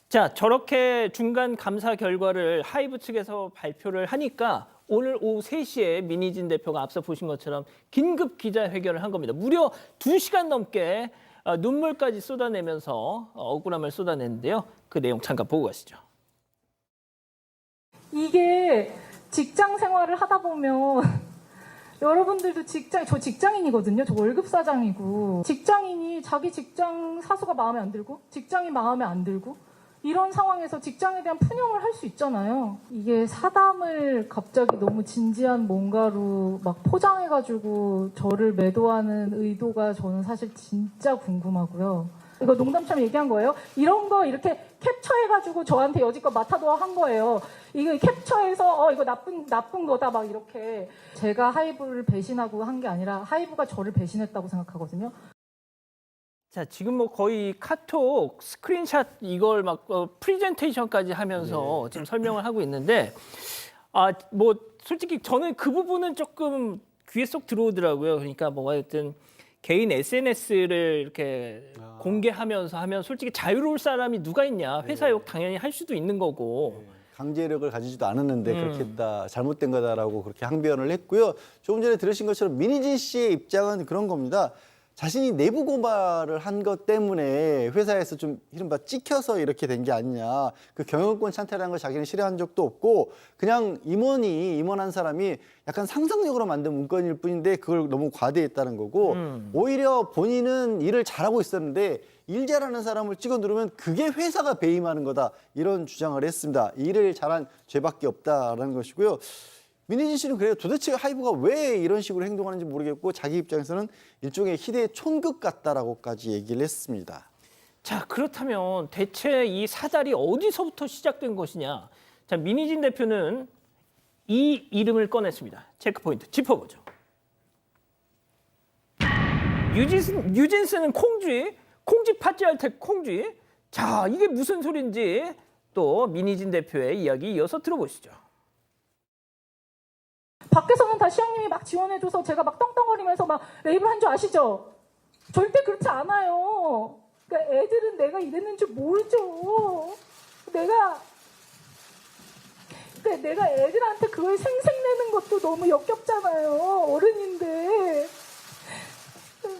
자, 저렇게 중간 감사 결과를 하이브 측에서 발표를 하니까 오늘 오후 3시에 미니진 대표가 앞서 보신 것처럼 긴급 기자회견을 한 겁니다. 무려 2시간 넘게 눈물까지 쏟아내면서 억울함을 쏟아냈는데요. 그 내용 잠깐 보고 가시죠. 이게 직장 생활을 하다 보면 여러분들도 저 직장인이거든요. 저 월급 사장이고 직장인이 자기 직장 사수가 마음에 안 들고 직장이 마음에 안 들고 이런 상황에서 직장에 대한 푸념을 할 수 있잖아요. 이게 사담을 갑자기 너무 진지한 뭔가로 막 포장해가지고 저를 매도하는 의도가 저는 사실 진짜 궁금하고요. 이거 농담처럼 얘기한 거예요. 이런 거 이렇게 캡처해가지고 저한테 여지껏 맡아둬 한 거예요. 이거 캡처해서 이거 나쁜 거다 막 이렇게. 제가 하이브를 배신하고 한 게 아니라 하이브가 저를 배신했다고 생각하거든요. 자, 지금 뭐 거의 카톡 스크린샷 이걸 막 프리젠테이션까지 하면서 지금 설명을 하고 있는데, 뭐 솔직히 저는 그 부분은 조금 귀에 쏙 들어오더라고요. 그러니까 뭐 하여튼 개인 SNS를 이렇게 공개하면서 하면 솔직히 자유로울 사람이 누가 있냐. 회사 욕 당연히 할 수도 있는 거고. 강제력을 가지지도 않았는데 그렇게 했다, 잘못된 거다라고 그렇게 항변을 했고요. 조금 전에 들으신 것처럼 미니진 씨의 입장은 그런 겁니다. 자신이 내부 고발을 한 것 때문에 회사에서 좀 이른바 찍혀서 이렇게 된 게 아니냐. 그 경영권 찬탈한 걸 자기는 싫어한 적도 없고 그냥 임원한 사람이 약간 상상력으로 만든 문건일 뿐인데 그걸 너무 과대했다는 거고 오히려 본인은 일을 잘하고 있었는데 일 잘하는 사람을 찍어 누르면 그게 회사가 배임하는 거다. 이런 주장을 했습니다. 일을 잘한 죄밖에 없다라는 것이고요. 미니진 씨는 그래요. 도대체 하이브가 왜 이런 식으로 행동하는지 모르겠고 자기 입장에서는 일종의 희대의 촌극 같다라고까지 얘기를 했습니다. 자, 그렇다면 대체 이 사달이 어디서부터 시작된 것이냐. 자, 미니진 대표는 이 이름을 꺼냈습니다. 체크포인트 짚어보죠. 뉴진스는 콩쥐 팥쥐할 테 콩쥐. 자, 이게 무슨 소린지 또 미니진 대표의 이야기 이어서 들어보시죠. 밖에서는 다 시영님이 막 지원해줘서 제가 막 떵떵거리면서 막 레이블 한 줄 아시죠? 절대 그렇지 않아요. 그러니까 애들은 내가 이랬는 줄 모르죠. 내가 애들한테 그걸 생색내는 것도 너무 역겹잖아요. 어른인데.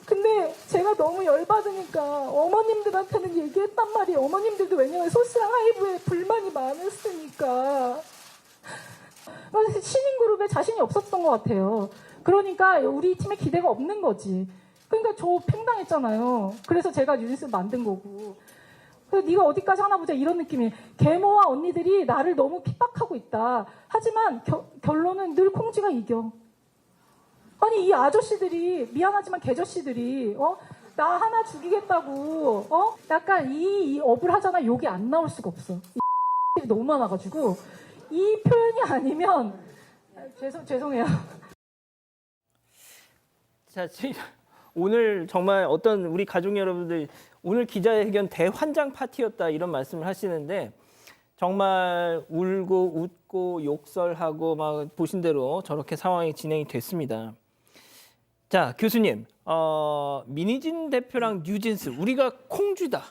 근데 제가 너무 열받으니까 어머님들한테는 얘기했단 말이에요. 어머님들도 왜냐면 소스랑 하이브에 불만이 많았으니까. 신인 그룹에 자신이 없었던 것 같아요. 그러니까 우리 팀에 기대가 없는 거지. 그러니까 저 팽당했잖아요. 그래서 제가 뉴진스 만든 거고. 그래서 네가 어디까지 하나 보자 이런 느낌이. 계모와 언니들이 나를 너무 핍박하고 있다. 하지만 결론은 늘 콩지가 이겨. 아니 이 아저씨들이 미안하지만 개저씨들이 나 하나 죽이겠다고 약간 이 업을 하잖아. 욕이 안 나올 수가 없어. 이 너무 많아가지고 이 표현이 아니면 죄송해요. 자, 오늘 정말 어떤 우리 가족 여러분들 오늘 기자회견 대환장 파티였다 이런 말씀을 하시는데 정말 울고 웃고 욕설하고 막 보신 대로 저렇게 상황이 진행이 됐습니다. 자, 교수님, 민희진 대표랑 뉴진스 우리가 콩쥐다.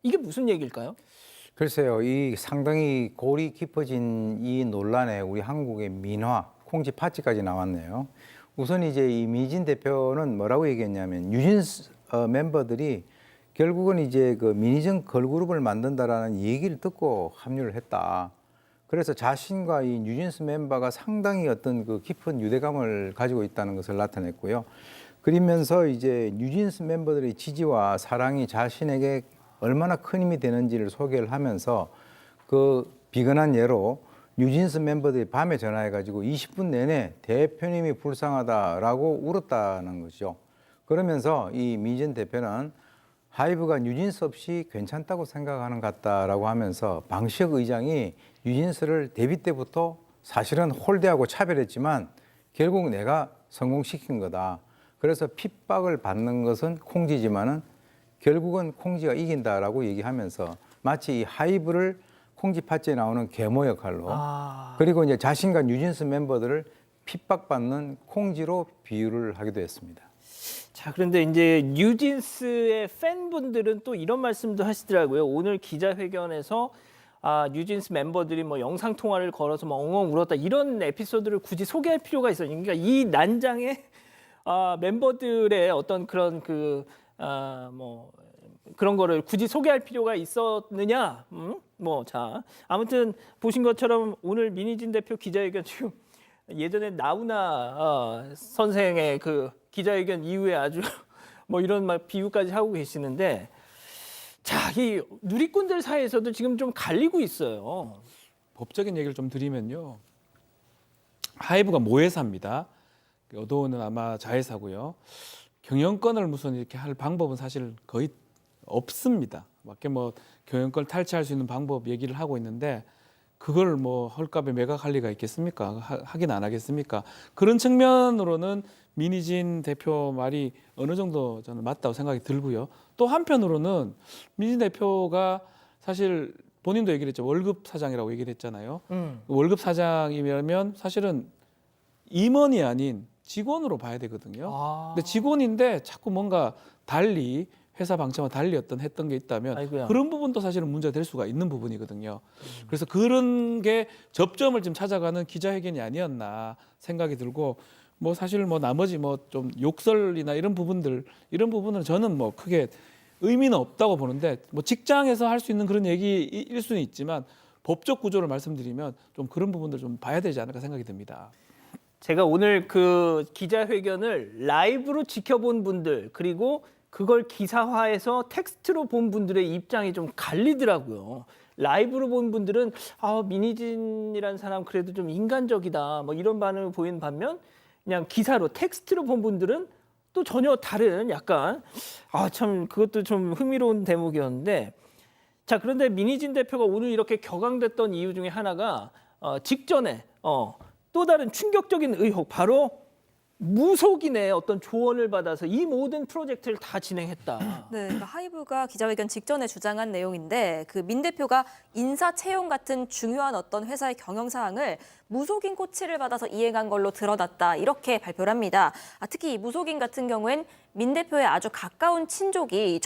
이게 무슨 얘기일까요? 글쎄요, 이 상당히 골이 깊어진 이 논란에 우리 한국의 민화, 콩쥐 파찌까지 나왔네요. 우선 이제 이 민희진 대표는 뭐라고 얘기했냐면 뉴진스 멤버들이 결국은 이제 그 민희진 걸그룹을 만든다라는 얘기를 듣고 합류를 했다. 그래서 자신과 이 뉴진스 멤버가 상당히 어떤 그 깊은 유대감을 가지고 있다는 것을 나타냈고요. 그러면서 이제 뉴진스 멤버들의 지지와 사랑이 자신에게 얼마나 큰 힘이 되는지를 소개를 하면서 그 비근한 예로 뉴진스 멤버들이 밤에 전화해가지고 20분 내내 대표님이 불쌍하다라고 울었다는 거죠. 그러면서 이 민희진 대표는 하이브가 뉴진스 없이 괜찮다고 생각하는 것 같다라고 하면서 방시혁 의장이 뉴진스를 데뷔 때부터 사실은 홀대하고 차별했지만 결국 내가 성공시킨 거다. 그래서 핍박을 받는 것은 콩쥐지만은 결국은 콩쥐가 이긴다라고 얘기하면서 마치 이 하이브를 콩쥐 파츠에 나오는 계모 역할로 그리고 이제 자신과 뉴진스 멤버들을 핍박받는 콩쥐로 비유를 하기도 했습니다. 자, 그런데 이제 뉴진스의 팬분들은 또 이런 말씀도 하시더라고요. 오늘 기자회견에서 뉴진스 멤버들이 뭐 영상 통화를 걸어서 막 엉엉 울었다 이런 에피소드를 굳이 소개할 필요가 있어요. 그러니까 이 난장에 멤버들의 어떤 그런 뭐 그런 거를 굳이 소개할 필요가 있었느냐? 자, 아무튼 보신 것처럼 오늘 민희진 대표 기자회견 지금 예전에 나훈아 선생의 그 기자회견 이후에 아주 뭐 이런 막 비유까지 하고 계시는데 자, 이 누리꾼들 사이에서도 지금 좀 갈리고 있어요. 법적인 얘기를 좀 드리면요. 하이브가 모회사입니다. 어도우는 아마 자회사고요. 경영권을 무슨 이렇게 할 방법은 사실 거의 없습니다. 밖에 뭐 경영권 탈취할 수 있는 방법 얘기를 하고 있는데 그걸 뭐 헐값에 매각할 리가 있겠습니까? 하긴 안 하겠습니까? 그런 측면으로는 민희진 대표 말이 어느 정도 저는 맞다고 생각이 들고요. 또 한편으로는 민희진 대표가 사실 본인도 얘기를 했죠. 월급 사장이라고 얘기를 했잖아요. 월급 사장이면 사실은 임원이 아닌 직원으로 봐야 되거든요. 근데 직원인데 자꾸 뭔가 달리 회사 방침과 달리 했던 게 있다면 아이고야. 그런 부분도 사실은 문제가 될 수가 있는 부분이거든요. 그래서 그런 게 접점을 좀 찾아가는 기자회견이 아니었나 생각이 들고 뭐 사실 뭐 나머지 뭐 좀 욕설이나 이런 부분은 저는 뭐 크게 의미는 없다고 보는데 뭐 직장에서 할 수 있는 그런 얘기일 수는 있지만 법적 구조를 말씀드리면 좀 그런 부분들 좀 봐야 되지 않을까 생각이 듭니다. 제가 오늘 그 기자회견을 라이브로 지켜본 분들 그리고 그걸 기사화해서 텍스트로 본 분들의 입장이 좀 갈리더라고요. 라이브로 본 분들은 민희진이라는 사람 그래도 좀 인간적이다 뭐 이런 반응을 보이는 반면 그냥 기사로 텍스트로 본 분들은 또 전혀 다른 약간 참 그것도 좀 흥미로운 대목이었는데 자, 그런데 민희진 대표가 오늘 이렇게 격앙됐던 이유 중에 하나가 직전에 또 다른 충격적인 의혹 바로 무속인의 어떤 조언을 받아서 이 모든 프로젝트를 다 진행했다. 네, 그러니까 하이브가 기자회견 직전에 주장한 내용인데 그 민 대표가 인사 채용 같은 중요한 어떤 회사의 경영 사항을 무속인 코치를 받아서 이행한 걸로 드러났다 이렇게 발표를 합니다. 특히 이 무속인 같은 경우엔 민 대표의 아주 가까운 친족이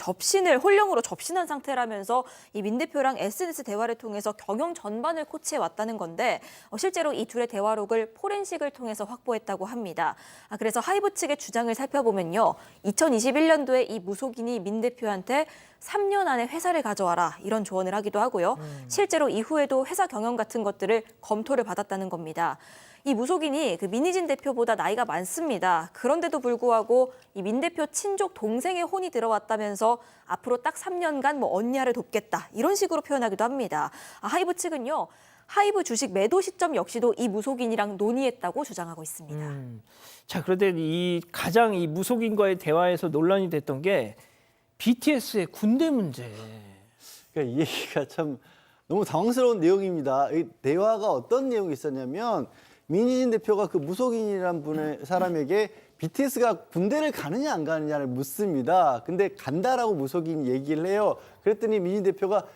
홀령으로 접신한 상태라면서 이 민 대표랑 SNS 대화를 통해서 경영 전반을 코치해 왔다는 건데 실제로 이 둘의 대화록을 포렌식을 통해서 확보했다고 합니다. 그래서 하이브 측의 주장을 살펴보면요. 2021년도에 이 무속인이 민 대표한테 3년 안에 회사를 가져와라 이런 조언을 하기도 하고요. 실제로 이후에도 회사 경영 같은 것들을 검토를 받았다는 겁니다. 이 무속인이 그 민희진 대표보다 나이가 많습니다. 그런데도 불구하고 이 민 대표 친족 동생의 혼이 들어왔다면서 앞으로 딱 3년간 언냐를 돕겠다 이런 식으로 표현하기도 합니다. 하이브 측은요. 하이브 주식 매도 시점 역시도 이 무속인이랑 논의했다고 주장하고 있습니다. 자, 그런데 가장 이 무속인과의 대화에서 논란이 됐던 게 BTS의 군대 문제. 그러니까 이 얘기가 참 너무 당황스러운 내용입니다. 이 대화가 어떤 내용이 있었냐면 민희진 대표가 그 무속인이라는 사람에게 BTS가 군대를 가느냐 안 가느냐를 묻습니다. 근데 간다라고 무속인이 얘기를 해요. 그랬더니 민희진 대표가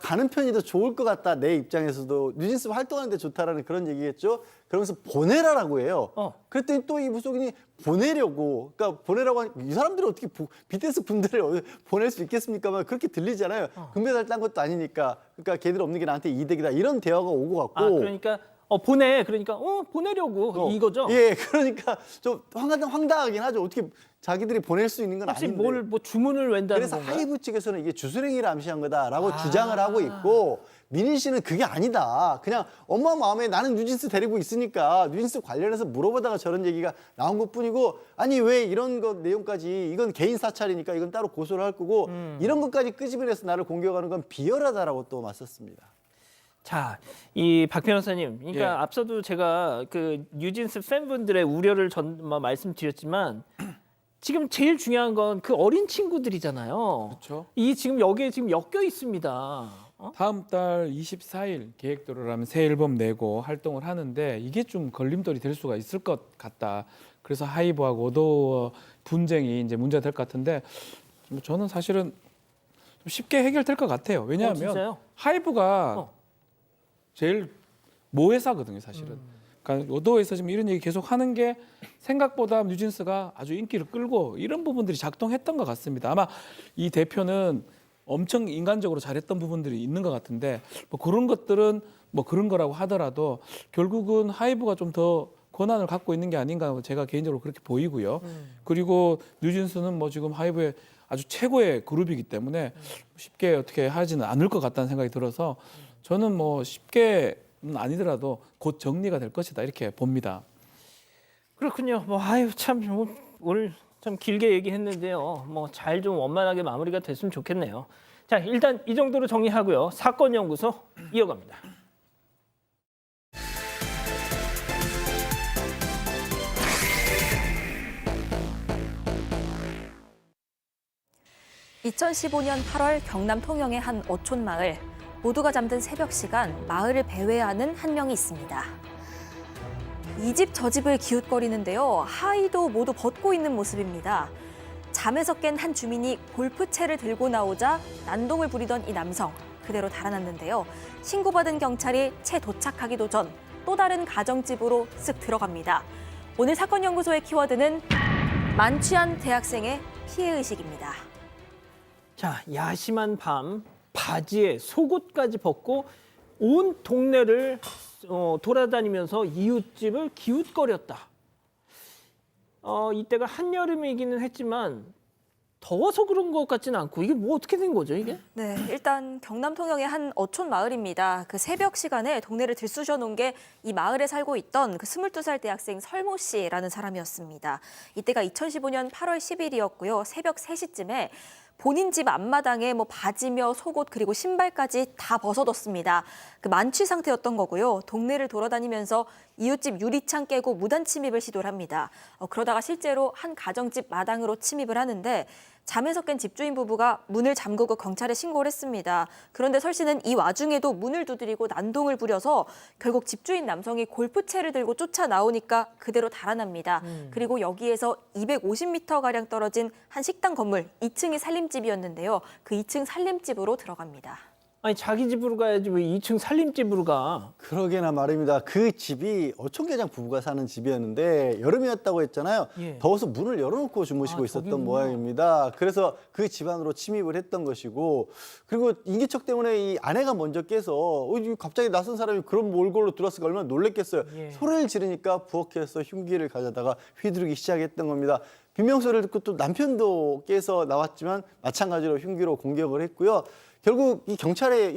가는 편이 더 좋을 것 같다. 내 입장에서도 뉴진스 활동하는데 좋다라는 그런 얘기겠죠. 그러면서 보내라라고 해요. 그랬더니 또 이 무속인이 보내려고, 그러니까 보내라고 하니까 이 사람들이 어떻게 BTS 군대를 보낼 수 있겠습니까? 그렇게 들리잖아요. 금메달 딴 것도 아니니까. 그러니까 걔들 없는 게 나한테 이득이다. 이런 대화가 오고 갔고. 그러니까 보내. 그러니까 보내려고 이거죠. 예, 그러니까 좀 황당하긴 하죠. 어떻게 자기들이 보낼 수 있는 건 혹시 아닌데. 뭘 주문을 웬다는 그래서 건가요? 하이브 측에서는 이게 주술행위를 암시한 거다라고 주장을 하고 있고 민희 씨는 그게 아니다. 그냥 엄마 마음에 나는 뉴진스 데리고 있으니까 뉴진스 관련해서 물어보다가 저런 얘기가 나온 것뿐이고 아니 왜 이런 것 내용까지 이건 개인 사찰이니까 이건 따로 고소를 할 거고 이런 것까지 끄집어내서 나를 공격하는 건 비열하다라고 또 맞섰습니다. 자, 이 박 변호사님, 그러니까 예. 앞서도 제가 그 뉴진스 팬분들의 우려를 말씀드렸지만 지금 제일 중요한 건 그 어린 친구들이잖아요. 그렇죠. 이 지금 여기에 지금 엮여 있습니다. 다음 달 24일 계획대로라면 새 앨범 내고 활동을 하는데 이게 좀 걸림돌이 될 수가 있을 것 같다. 그래서 하이브하고 오도어 분쟁이 이제 문제가 될 것 같은데 저는 사실은 좀 쉽게 해결될 것 같아요. 왜냐하면 진짜요? 하이브가 제일 모회사거든요, 사실은. 그러니까 오도에서 지금 이런 얘기 계속 하는 게 생각보다 뉴진스가 아주 인기를 끌고 이런 부분들이 작동했던 것 같습니다. 아마 이 대표는 엄청 인간적으로 잘했던 부분들이 있는 것 같은데 그런 것들은 그런 거라고 하더라도 결국은 하이브가 좀 더 권한을 갖고 있는 게 아닌가 제가 개인적으로 그렇게 보이고요. 그리고 뉴진스는 지금 하이브의 아주 최고의 그룹이기 때문에 쉽게 어떻게 하지는 않을 것 같다는 생각이 들어서 저는 쉽게는 아니더라도 곧 정리가 될 것이다 이렇게 봅니다. 그렇군요. 참 오늘 참 길게 얘기했는데요. 잘 좀 원만하게 마무리가 됐으면 좋겠네요. 자, 일단 이 정도로 정리하고요. 사건 연구소 이어갑니다. (2015년 8월) 경남 통영의 한 어촌 마을. 모두가 잠든 새벽 시간 마을을 배회하는 한 명이 있습니다. 이 집 저 집을 기웃거리는데요. 하의도 모두 벗고 있는 모습입니다. 잠에서 깬 한 주민이 골프채를 들고 나오자 난동을 부리던 이 남성 그대로 달아났는데요. 신고받은 경찰이 채 도착하기도 전 또 다른 가정집으로 쓱 들어갑니다. 오늘 사건 연구소의 키워드는 만취한 대학생의 피해의식입니다. 자, 야심한 밤 바지에 속옷까지 벗고 온 동네를 돌아다니면서 이웃집을 기웃거렸다. 이때가 한여름이기는 했지만 더워서 그런 것 같지는 않고 이게 어떻게 된 거죠, 이게? 네, 일단 경남 통영의 한 어촌 마을입니다. 그 새벽 시간에 동네를 들쑤셔 놓은 게 이 마을에 살고 있던 그 22살 대학생 설모 씨라는 사람이었습니다. 이때가 2015년 8월 10일이었고요. 새벽 3시쯤에 본인 집 앞마당에 바지며 속옷 그리고 신발까지 다 벗어뒀습니다. 그 만취 상태였던 거고요. 동네를 돌아다니면서 이웃집 유리창 깨고 무단 침입을 시도를 합니다. 그러다가 실제로 한 가정집 마당으로 침입을 하는데 잠에서 깬 집주인 부부가 문을 잠그고 경찰에 신고를 했습니다. 그런데 설 씨는 이 와중에도 문을 두드리고 난동을 부려서 결국 집주인 남성이 골프채를 들고 쫓아 나오니까 그대로 달아납니다. 그리고 여기에서 250m가량 떨어진 한 식당 건물 2층이 살림집이었는데요. 그 2층 살림집으로 들어갑니다. 아니 자기 집으로 가야지 왜 2층 살림집으로 가? 그러게나 말입니다. 그 집이 어촌계장 부부가 사는 집이었는데 여름이었다고 했잖아요. 예. 더워서 문을 열어놓고 주무시고 있었던 저기군요. 모양입니다. 그래서 그 집 안으로 침입을 했던 것이고, 그리고 인기척 때문에 이 아내가 먼저 깨서 이거 갑자기 낯선 사람이 그런 몰골로 들어왔으니까 얼마나 놀랬겠어요. 예. 소리를 지르니까 부엌에서 흉기를 가져다가 휘두르기 시작했던 겁니다. 비명소리를 듣고 또 남편도 깨서 나왔지만 마찬가지로 흉기로 공격을 했고요. 결국 이 경찰에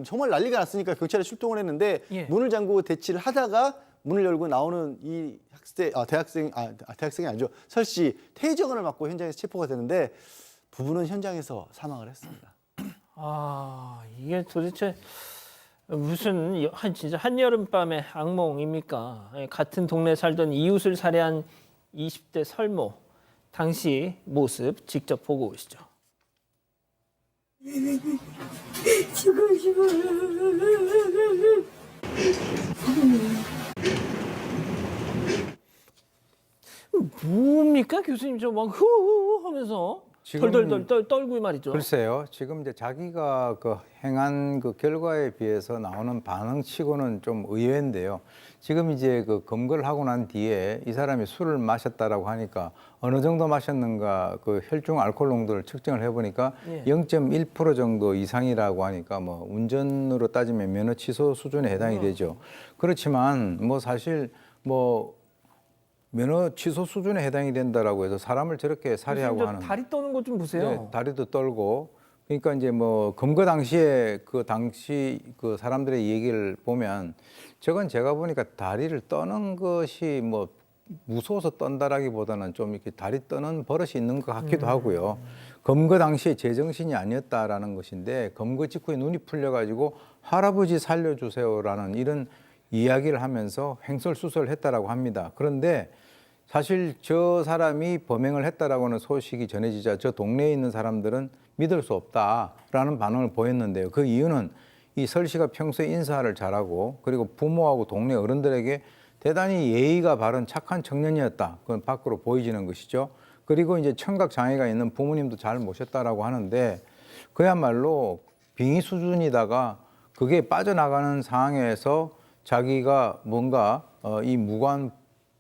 정말 난리가 났으니까 경찰에 출동을 했는데 예. 문을 잠그고 대치를 하다가 문을 열고 나오는 이 대학생이 아니죠. 설 씨 테이저건을 맞고 현장에서 체포가 되는데 부부는 현장에서 사망을 했습니다. 아 이게 도대체 무슨 진짜 한여름밤의 악몽입니까? 같은 동네 살던 이웃을 살해한 20대 설모 당시 모습 직접 보고 오시죠. 뭡니까 교수님 저 막 후후 하면서 지금- 덜덜덜 떨고 말이죠. 글쎄요. 지금 이제 자기가 그 행한 그 결과에 비해서 나오는 반응치고는 좀 의외인데요. 지금 이제 그 검거를 하고 난 뒤에 이 사람이 술을 마셨다라고 하니까 어느 정도 마셨는가 그 혈중 알코올 농도를 측정을 해보니까 예. 0.1% 정도 이상이라고 하니까 뭐 운전으로 따지면 면허 취소 수준에 해당이 되죠. 그렇지만 뭐 사실 뭐 면허 취소 수준에 해당이 된다라고 해서 사람을 저렇게 살해하고 저 하는 다리 떠는 것 좀 보세요. 네, 다리도 떨고 그러니까 이제 뭐 검거 당시에 그 당시 그 사람들의 얘기를 보면 저건 제가 보니까 다리를 떠는 것이 뭐 무서워서 떤다라기보다는 좀 이렇게 다리 떠는 버릇이 있는 것 같기도 하고요. 검거 당시에 제정신이 아니었다라는 것인데 검거 직후에 눈이 풀려가지고 할아버지 살려주세요라는 이런 이야기를 하면서 횡설수설을 했다라고 합니다. 그런데 사실 저 사람이 범행을 했다라고는 소식이 전해지자 저 동네에 있는 사람들은 믿을 수 없다라는 반응을 보였는데요. 그 이유는 이 설 씨가 평소에 인사를 잘하고 그리고 부모하고 동네 어른들에게 대단히 예의가 바른 착한 청년이었다. 그건 밖으로 보여지는 것이죠. 그리고 이제 청각 장애가 있는 부모님도 잘 모셨다라고 하는데 그야말로 빙의 수준이다가 그게 빠져나가는 상황에서 자기가 뭔가 이 무관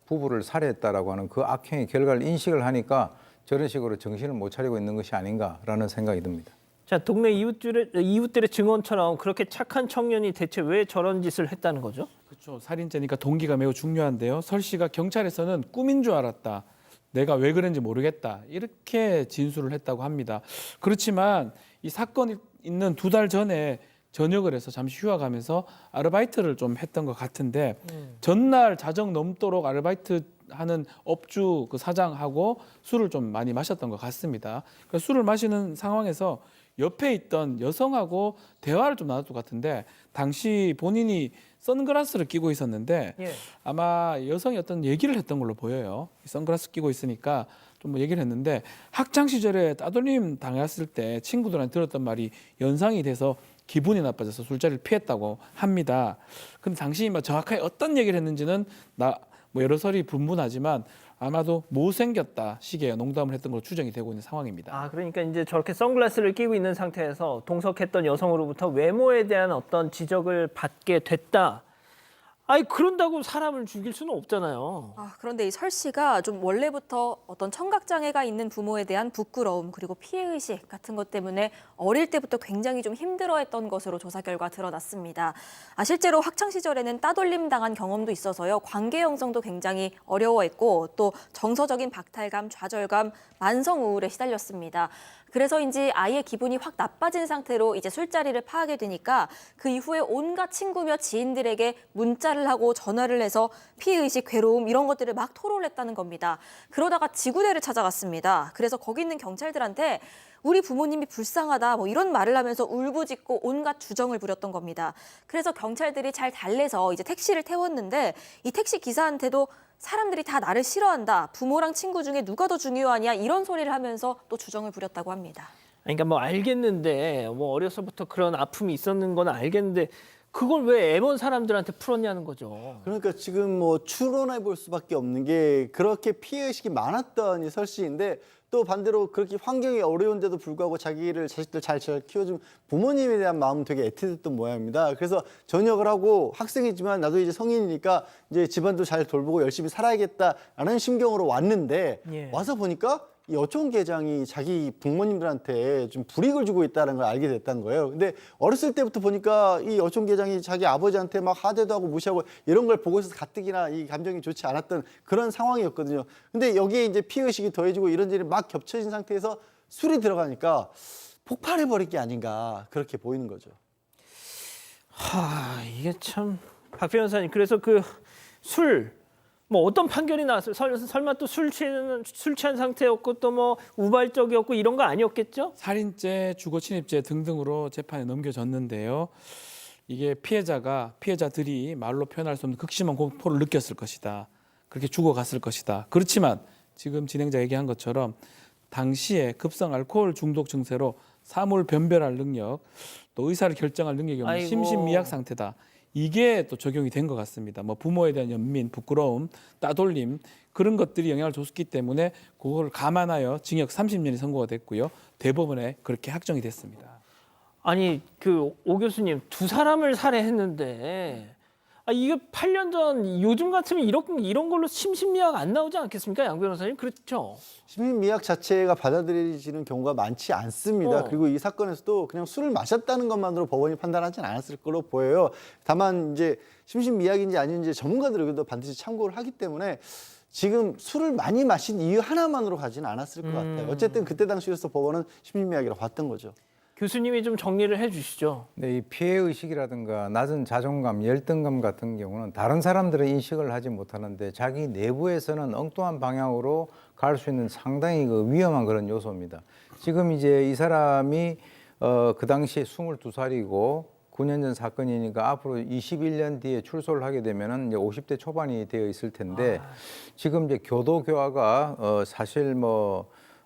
부부를 살해했다라고 하는 그 악행의 결과를 인식을 하니까 저런 식으로 정신을 못 차리고 있는 것이 아닌가라는 생각이 듭니다. 자, 동네 이웃들의 증언처럼 그렇게 착한 청년이 대체 왜 저런 짓을 했다는 거죠? 그렇죠. 살인죄니까 동기가 매우 중요한데요. 설 씨가 경찰에서는 꿈인 줄 알았다. 내가 왜 그런지 모르겠다. 이렇게 진술을 했다고 합니다. 그렇지만 이 사건이 있는 2달 전에 전역을 해서 잠시 휴학하면서 아르바이트를 좀 했던 것 같은데 전날 자정 넘도록 아르바이트 하는 업주 그 사장하고 술을 좀 많이 마셨던 것 같습니다. 그러니까 술을 마시는 상황에서 옆에 있던 여성하고 대화를 좀 나눴던 것 같은데 당시 본인이 선글라스를 끼고 있었는데 예. 아마 여성이 어떤 얘기를 했던 걸로 보여요. 선글라스 끼고 있으니까 좀 뭐 얘기를 했는데 학창 시절에 따돌림 당했을 때 친구들한테 들었던 말이 연상이 돼서 기분이 나빠져서 술자리를 피했다고 합니다. 근데 당신이 뭐 정확하게 어떤 얘기를 했는지는 뭐 여러 설이 분분하지만 아마도 못생겼다 식의 농담을 했던 걸로 추정이 되고 있는 상황입니다. 아, 그러니까 이제 저렇게 선글라스를 끼고 있는 상태에서 동석했던 여성으로부터 외모에 대한 어떤 지적을 받게 됐다. 아니 그런다고 사람을 죽일 수는 없잖아요. 그런데 이 설 씨가 좀 원래부터 어떤 청각 장애가 있는 부모에 대한 부끄러움 그리고 피해 의식 같은 것 때문에 어릴 때부터 굉장히 좀 힘들어했던 것으로 조사 결과 드러났습니다. 실제로 학창 시절에는 따돌림 당한 경험도 있어서요. 관계 형성도 굉장히 어려워했고 또 정서적인 박탈감, 좌절감, 만성 우울에 시달렸습니다. 그래서인지 아이의 기분이 확 나빠진 상태로 이제 술자리를 파하게 되니까 그 이후에 온갖 친구며 지인들에게 문자를 하고 전화를 해서 피해의식, 괴로움 이런 것들을 막 토로를 했다는 겁니다. 그러다가 지구대를 찾아갔습니다. 그래서 거기 있는 경찰들한테 우리 부모님이 불쌍하다 뭐 이런 말을 하면서 울부짖고 온갖 주정을 부렸던 겁니다. 그래서 경찰들이 잘 달래서 이제 택시를 태웠는데 이 택시 기사한테도 사람들이 다 나를 싫어한다. 부모랑 친구 중에 누가 더 중요하냐 이런 소리를 하면서 또 주정을 부렸다고 합니다. 그러니까 뭐 알겠는데 뭐 어려서부터 그런 아픔이 있었는 건 알겠는데 그걸 왜 애먼 사람들한테 풀었냐는 거죠. 그러니까 지금 뭐 추론해 볼 수밖에 없는 게 그렇게 피해 의식이 많았던 이 설 씨인데 또 반대로 그렇게 환경이 어려운데도 불구하고 자기를 자식들 잘 키워준 부모님에 대한 마음은 되게 애틋했던 모양입니다. 그래서 전역을 하고 학생이지만 나도 이제 성인이니까 이제 집안도 잘 돌보고 열심히 살아야겠다라는 심경으로 왔는데 예. 와서 보니까 이 어촌 계장이 자기 부모님들한테 좀 불이익을 주고 있다는 걸 알게 됐다는 거예요. 근데 어렸을 때부터 보니까 이 어촌 계장이 자기 아버지한테 막 하대도 하고 무시하고 이런 걸 보고 있어서 가뜩이나 이 감정이 좋지 않았던 그런 상황이었거든요. 근데 여기에 이제 피해의식이 더해지고 이런 일이 막 겹쳐진 상태에서 술이 들어가니까 폭발해버린 게 아닌가 그렇게 보이는 거죠. 이게 참 박 변호사님, 그래서 그 술 뭐 어떤 판결이 나왔어요? 설마 또 술 취한 상태였고 또 뭐 우발적이었고 이런 거 아니었겠죠? 살인죄, 주거침입죄 등등으로 재판에 넘겨졌는데요. 이게 피해자들이 말로 표현할 수 없는 극심한 공포를 느꼈을 것이다. 그렇게 죽어갔을 것이다. 그렇지만 지금 진행자 얘기한 것처럼 당시에 급성 알코올 중독 증세로 사물 변별할 능력, 또 의사를 결정할 능력이 없는 아이고. 심신미약 상태다. 이게 또 적용이 된 것 같습니다. 뭐 부모에 대한 연민, 부끄러움, 따돌림 그런 것들이 영향을 줬기 때문에 그걸 감안하여 징역 30년이 선고가 됐고요. 대법원에 그렇게 확정이 됐습니다. 아니 그 오 교수님, 두 사람을 살해했는데 이게 8년 전 요즘 같으면 이런 걸로 심신미약 안 나오지 않겠습니까, 양 변호사님? 그렇죠? 심신미약 자체가 받아들여지는 경우가 많지 않습니다. 그리고 이 사건에서도 그냥 술을 마셨다는 것만으로 법원이 판단하지는 않았을 걸로 보여요. 다만 이제 심신미약인지 아닌지 전문가들이 그래도 반드시 참고를 하기 때문에 지금 술을 많이 마신 이유 하나만으로 가지는 않았을 것 같아요. 어쨌든 그때 당시에서 법원은 심신미약이라고 봤던 거죠. 교수님이 좀 정리를 해주시죠. 네, 이 피해 의식이라든가 낮은 자존감, 열등감 같은 경우는 다른 사람들의 인식을 하지 못하는데 자기 내부에서는 엉뚱한 방향으로 갈 수 있는 상당히 그 위험한 그런 요소입니다. 지금 이제 이 사람이 그 당시에 22살이고 9년 전 사건이니까 앞으로 21년 뒤에 출소를 하게 되면은 이제 50대 초반이 되어 있을 텐데 지금 이제 교도 교화가 사실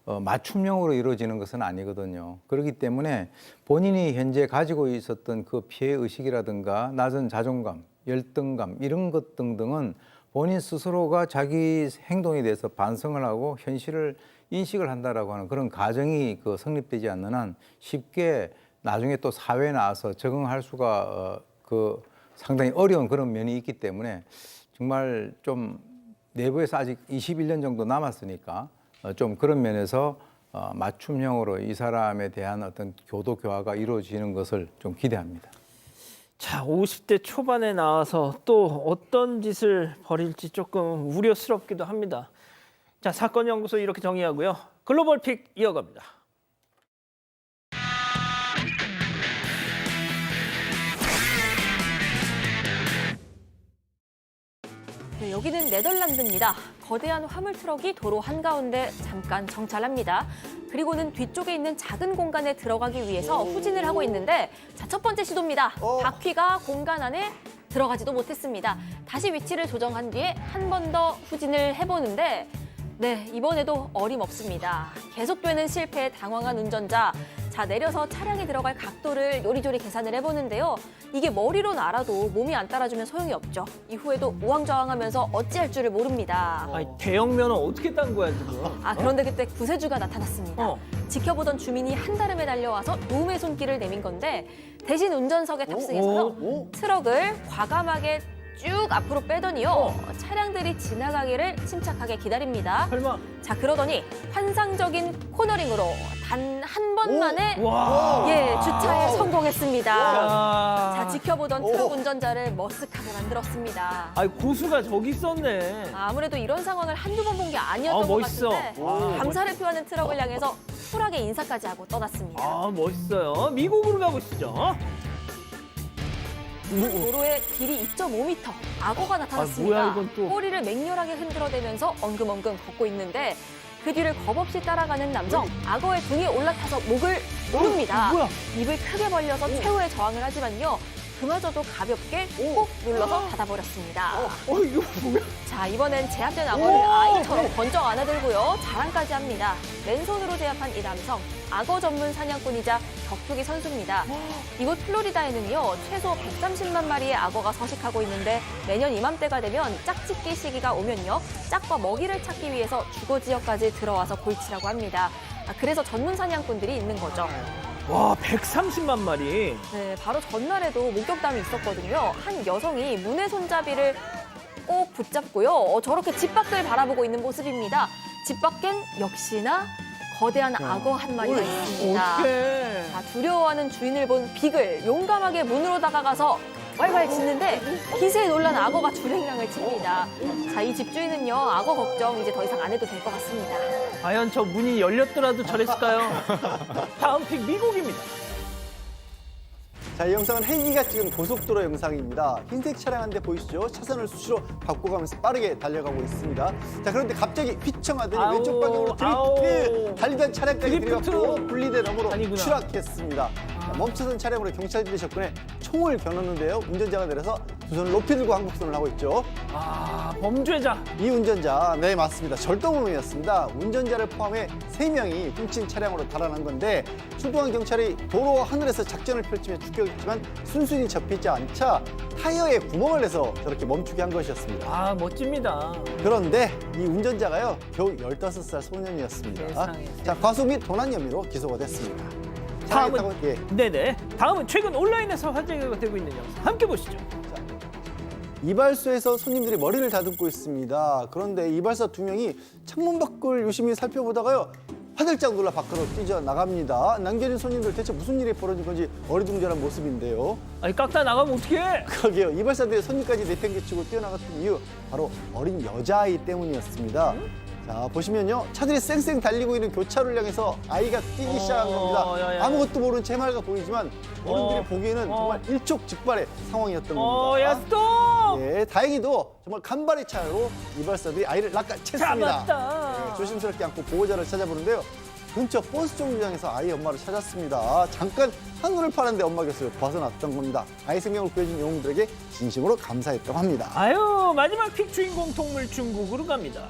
맞춤형으로 이루어지는 것은 아니거든요. 그렇기 때문에 본인이 현재 가지고 있었던 그 피해 의식이라든가 낮은 자존감, 열등감 이런 것 등등은 본인 스스로가 자기 행동에 대해서 반성을 하고 현실을 인식을 한다라고 하는 그런 가정이 성립되지 않는 한 쉽게 나중에 또 사회에 나와서 적응할 수가 상당히 어려운 그런 면이 있기 때문에 정말 좀 내부에서 아직 21년 정도 남았으니까 좀 그런 면에서 맞춤형으로 이 사람에 대한 어떤 교도 교화가 이루어지는 것을 좀 기대합니다. 자, 50대 초반에 나와서 또 어떤 짓을 벌일지 조금 우려스럽기도 합니다. 자, 사건 연구소 이렇게 정의하고요. 글로벌 픽 이어갑니다. 네, 여기는 네덜란드입니다. 거대한 화물 트럭이 도로 한가운데 잠깐 정차합니다. 그리고는 뒤쪽에 있는 작은 공간에 들어가기 위해서 후진을 하고 있는데 자, 첫 번째 시도입니다. 바퀴가 공간 안에 들어가지도 못했습니다. 다시 위치를 조정한 뒤에 한 번 더 후진을 해보는데 네, 이번에도 어림없습니다. 계속되는 실패에 당황한 운전자. 자, 내려서 차량에 들어갈 각도를 요리조리 계산을 해보는데요. 이게 머리로는 알아도 몸이 안 따라주면 소용이 없죠. 이후에도 우왕좌왕하면서 어찌할 줄을 모릅니다. 아니, 대형 면허 어떻게 딴 거야 지금? 그런데 그때 구세주가 나타났습니다. 지켜보던 주민이 한달음에 달려와서 도움의 손길을 내민 건데 대신 운전석에 탑승해서요. 트럭을 과감하게 쭉 앞으로 빼더니요. 차량들이 지나가기를 침착하게 기다립니다. 설마? 자, 그러더니 환상적인 코너링으로 단 한 번만에 주차에 성공했습니다. 자, 지켜보던 트럭 운전자를 머쓱하게 만들었습니다. 아니, 고수가 저기 있었네. 아무래도 이런 상황을 한두 번 본 게 아니었던 것 멋있어. 같은데 감사를 표하는 트럭을 향해서 쿨하게 인사까지 하고 떠났습니다. 멋있어요. 미국으로 가보시죠. 도로에 길이 2.5m, 악어가 나타났습니다. 뭐야, 이건 또. 꼬리를 맹렬하게 흔들어대면서 엉금엉금 걷고 있는데 그 뒤를 겁없이 따라가는 남성, 악어의 등에 올라타서 목을 오릅니다. 뭐야? 입을 크게 벌려서 최후의 저항을 하지만요. 그마저도 가볍게 꾹 눌러서 닫아버렸습니다. 이거 뭐야? 자, 이번엔 제압된 악어를 아이처럼 번쩍 안아들고요. 자랑까지 합니다. 맨손으로 제압한 이 남성, 악어 전문 사냥꾼이자 격투기 선수입니다. 이곳 플로리다에는요, 최소 130만 마리의 악어가 서식하고 있는데 매년 이맘때가 되면 짝짓기 시기가 오면요, 짝과 먹이를 찾기 위해서 주거 지역까지 들어와서 골치라고 합니다. 그래서 전문 사냥꾼들이 있는 거죠. 와, 130만 마리. 네, 바로 전날에도 목격담이 있었거든요. 한 여성이 문의 손잡이를 꼭 붙잡고요. 저렇게 집 밖을 바라보고 있는 모습입니다. 집 밖엔 역시나 거대한 악어 한 마리가 있습니다. 어떡해. 자, 두려워하는 주인을 본 비글, 용감하게 문으로 다가가서 왈왈 짖는데 기세에 놀란 악어가 주랭랑을 칩니다. 자, 이 집주인은요, 악어 걱정 이제 더 이상 안 해도 될 것 같습니다. 과연 저 문이 열렸더라도 저랬을까요? 다음 픽 미국입니다. 자, 이 영상은 헬기가 찍은 고속도로 영상입니다. 흰색 차량 한 대 보이시죠? 차선을 수시로 바꿔가면서 빠르게 달려가고 있습니다. 자, 그런데 갑자기 휘청하더니 아우, 왼쪽 방향으로 드리프트! 달리던 차량까지 드리프트로. 들어갔고 분리대 너머로 아니구나. 추락했습니다. 자, 멈춰선 차량으로 경찰들이 접근해 총을 겨누는데요. 운전자가 내려서 두 손을 높이 들고 항복선을 하고 있죠. 아, 범죄자. 이 운전자, 네 맞습니다. 절도범이었습니다. 운전자를 포함해 3명이 훔친 차량으로 달아난 건데 출동한 경찰이 도로 하늘에서 작전을 펼치며 추격했지만 순순히 접히지 않자 타이어에 구멍을 내서 저렇게 멈추게 한 것이었습니다. 아, 멋집니다. 그런데 이 운전자가요, 겨우 15살 소년이었습니다. 세상에. 자, 과속 및 도난 혐의로 기소가 됐습니다. 다음은, 예. 네네. 다음은 최근 온라인에서 화제가 되고 있는 영상. 함께 보시죠. 이발소에서 손님들이 머리를 다듬고 있습니다. 그런데 이발사 2명이 창문 밖을 유심히 살펴보다가요, 화들짝 놀라 밖으로 뛰어나갑니다. 남겨진 손님들 대체 무슨 일이 벌어진 건지 어리둥절한 모습인데요. 아니, 깎다 나가면 어떡해? 그러게요. 이발사들의 손님까지 내팽개치고 뛰어나갔던 이유, 바로 어린 여자아이 때문이었습니다. 자, 보시면요, 차들이 쌩쌩 달리고 있는 교차로를 향해서 아이가 뛰기 시작한 겁니다. 야, 야. 아무것도 모르는 제 말과 보이지만 어른들이 보기에는 정말 일촉즉발의 상황이었던 겁니다. 야, 스톱! 예, 다행히도 정말 간발의 차이로 이발사들이 아이를 낚아챘습니다. 잡았다. 예, 조심스럽게 안고 보호자를 찾아보는데요. 근처 버스 정류장에서 아이 엄마를 찾았습니다. 잠깐 한눈을 파는데 엄마 곁을 벗어났던 겁니다. 아이 생명을 구해준 영웅들에게 진심으로 감사했다고 합니다. 아유, 마지막 픽 주인공 동물 중국으로 갑니다.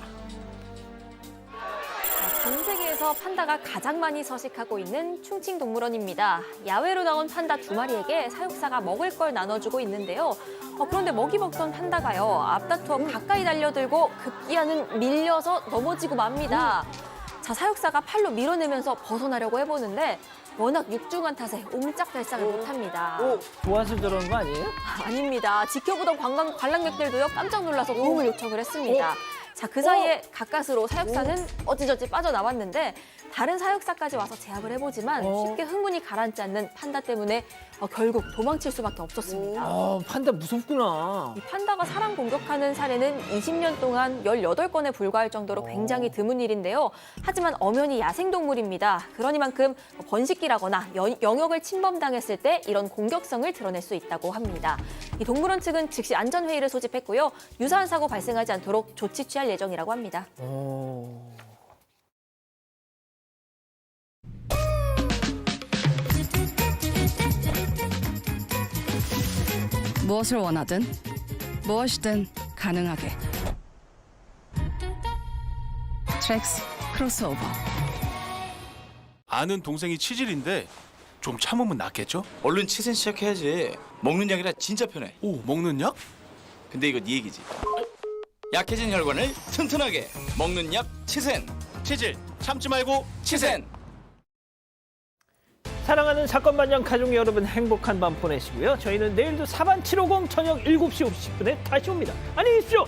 전 세계에서 판다가 가장 많이 서식하고 있는 충칭동물원입니다. 야외로 나온 판다 2마리에게 사육사가 먹을 걸 나눠주고 있는데요. 그런데 먹이 먹던 판다가요, 앞다투어 가까이 달려들고 급기야는 밀려서 넘어지고 맙니다. 자, 사육사가 팔로 밀어내면서 벗어나려고 해보는데 워낙 육중한 탓에 옴짝달싹을 못합니다. 좋아서 저런 거 아니에요? 아닙니다. 지켜보던 관람객들도요, 깜짝 놀라서 도움을 요청을 했습니다. 자, 그 사이에 가까스로 사육사는 어찌저찌 빠져나왔는데 다른 사육사까지 와서 제압을 해보지만 쉽게 흥분이 가라앉지 않는 판다 때문에 결국 도망칠 수밖에 없었습니다. 아, 판다 무섭구나. 이 판다가 사람 공격하는 사례는 20년 동안 18건에 불과할 정도로 굉장히 드문 일인데요. 하지만 엄연히 야생동물입니다. 그러니만큼 번식기라거나 영역을 침범당했을 때 이런 공격성을 드러낼 수 있다고 합니다. 이 동물원 측은 즉시 안전회의를 소집했고요. 유사한 사고 발생하지 않도록 조치 취할 예정이라고 합니다. 무엇을 원하든 무엇이든 가능하게 트랙스 크로스오버. 아는 동생이 치질인데 좀 참으면 낫겠죠? 얼른 치센 시작해야지. 먹는 약이라 진짜 편해. 오, 먹는 약? 근데 이거 네 얘기지. 약해진 혈관을 튼튼하게 먹는 약 치센. 치질 참지 말고 치센. 사랑하는 사건 반장 가족 여러분, 행복한 밤 보내시고요. 저희는 내일도 4반 750 저녁 7시 50분에 다시 옵니다. 안녕히 계십시오.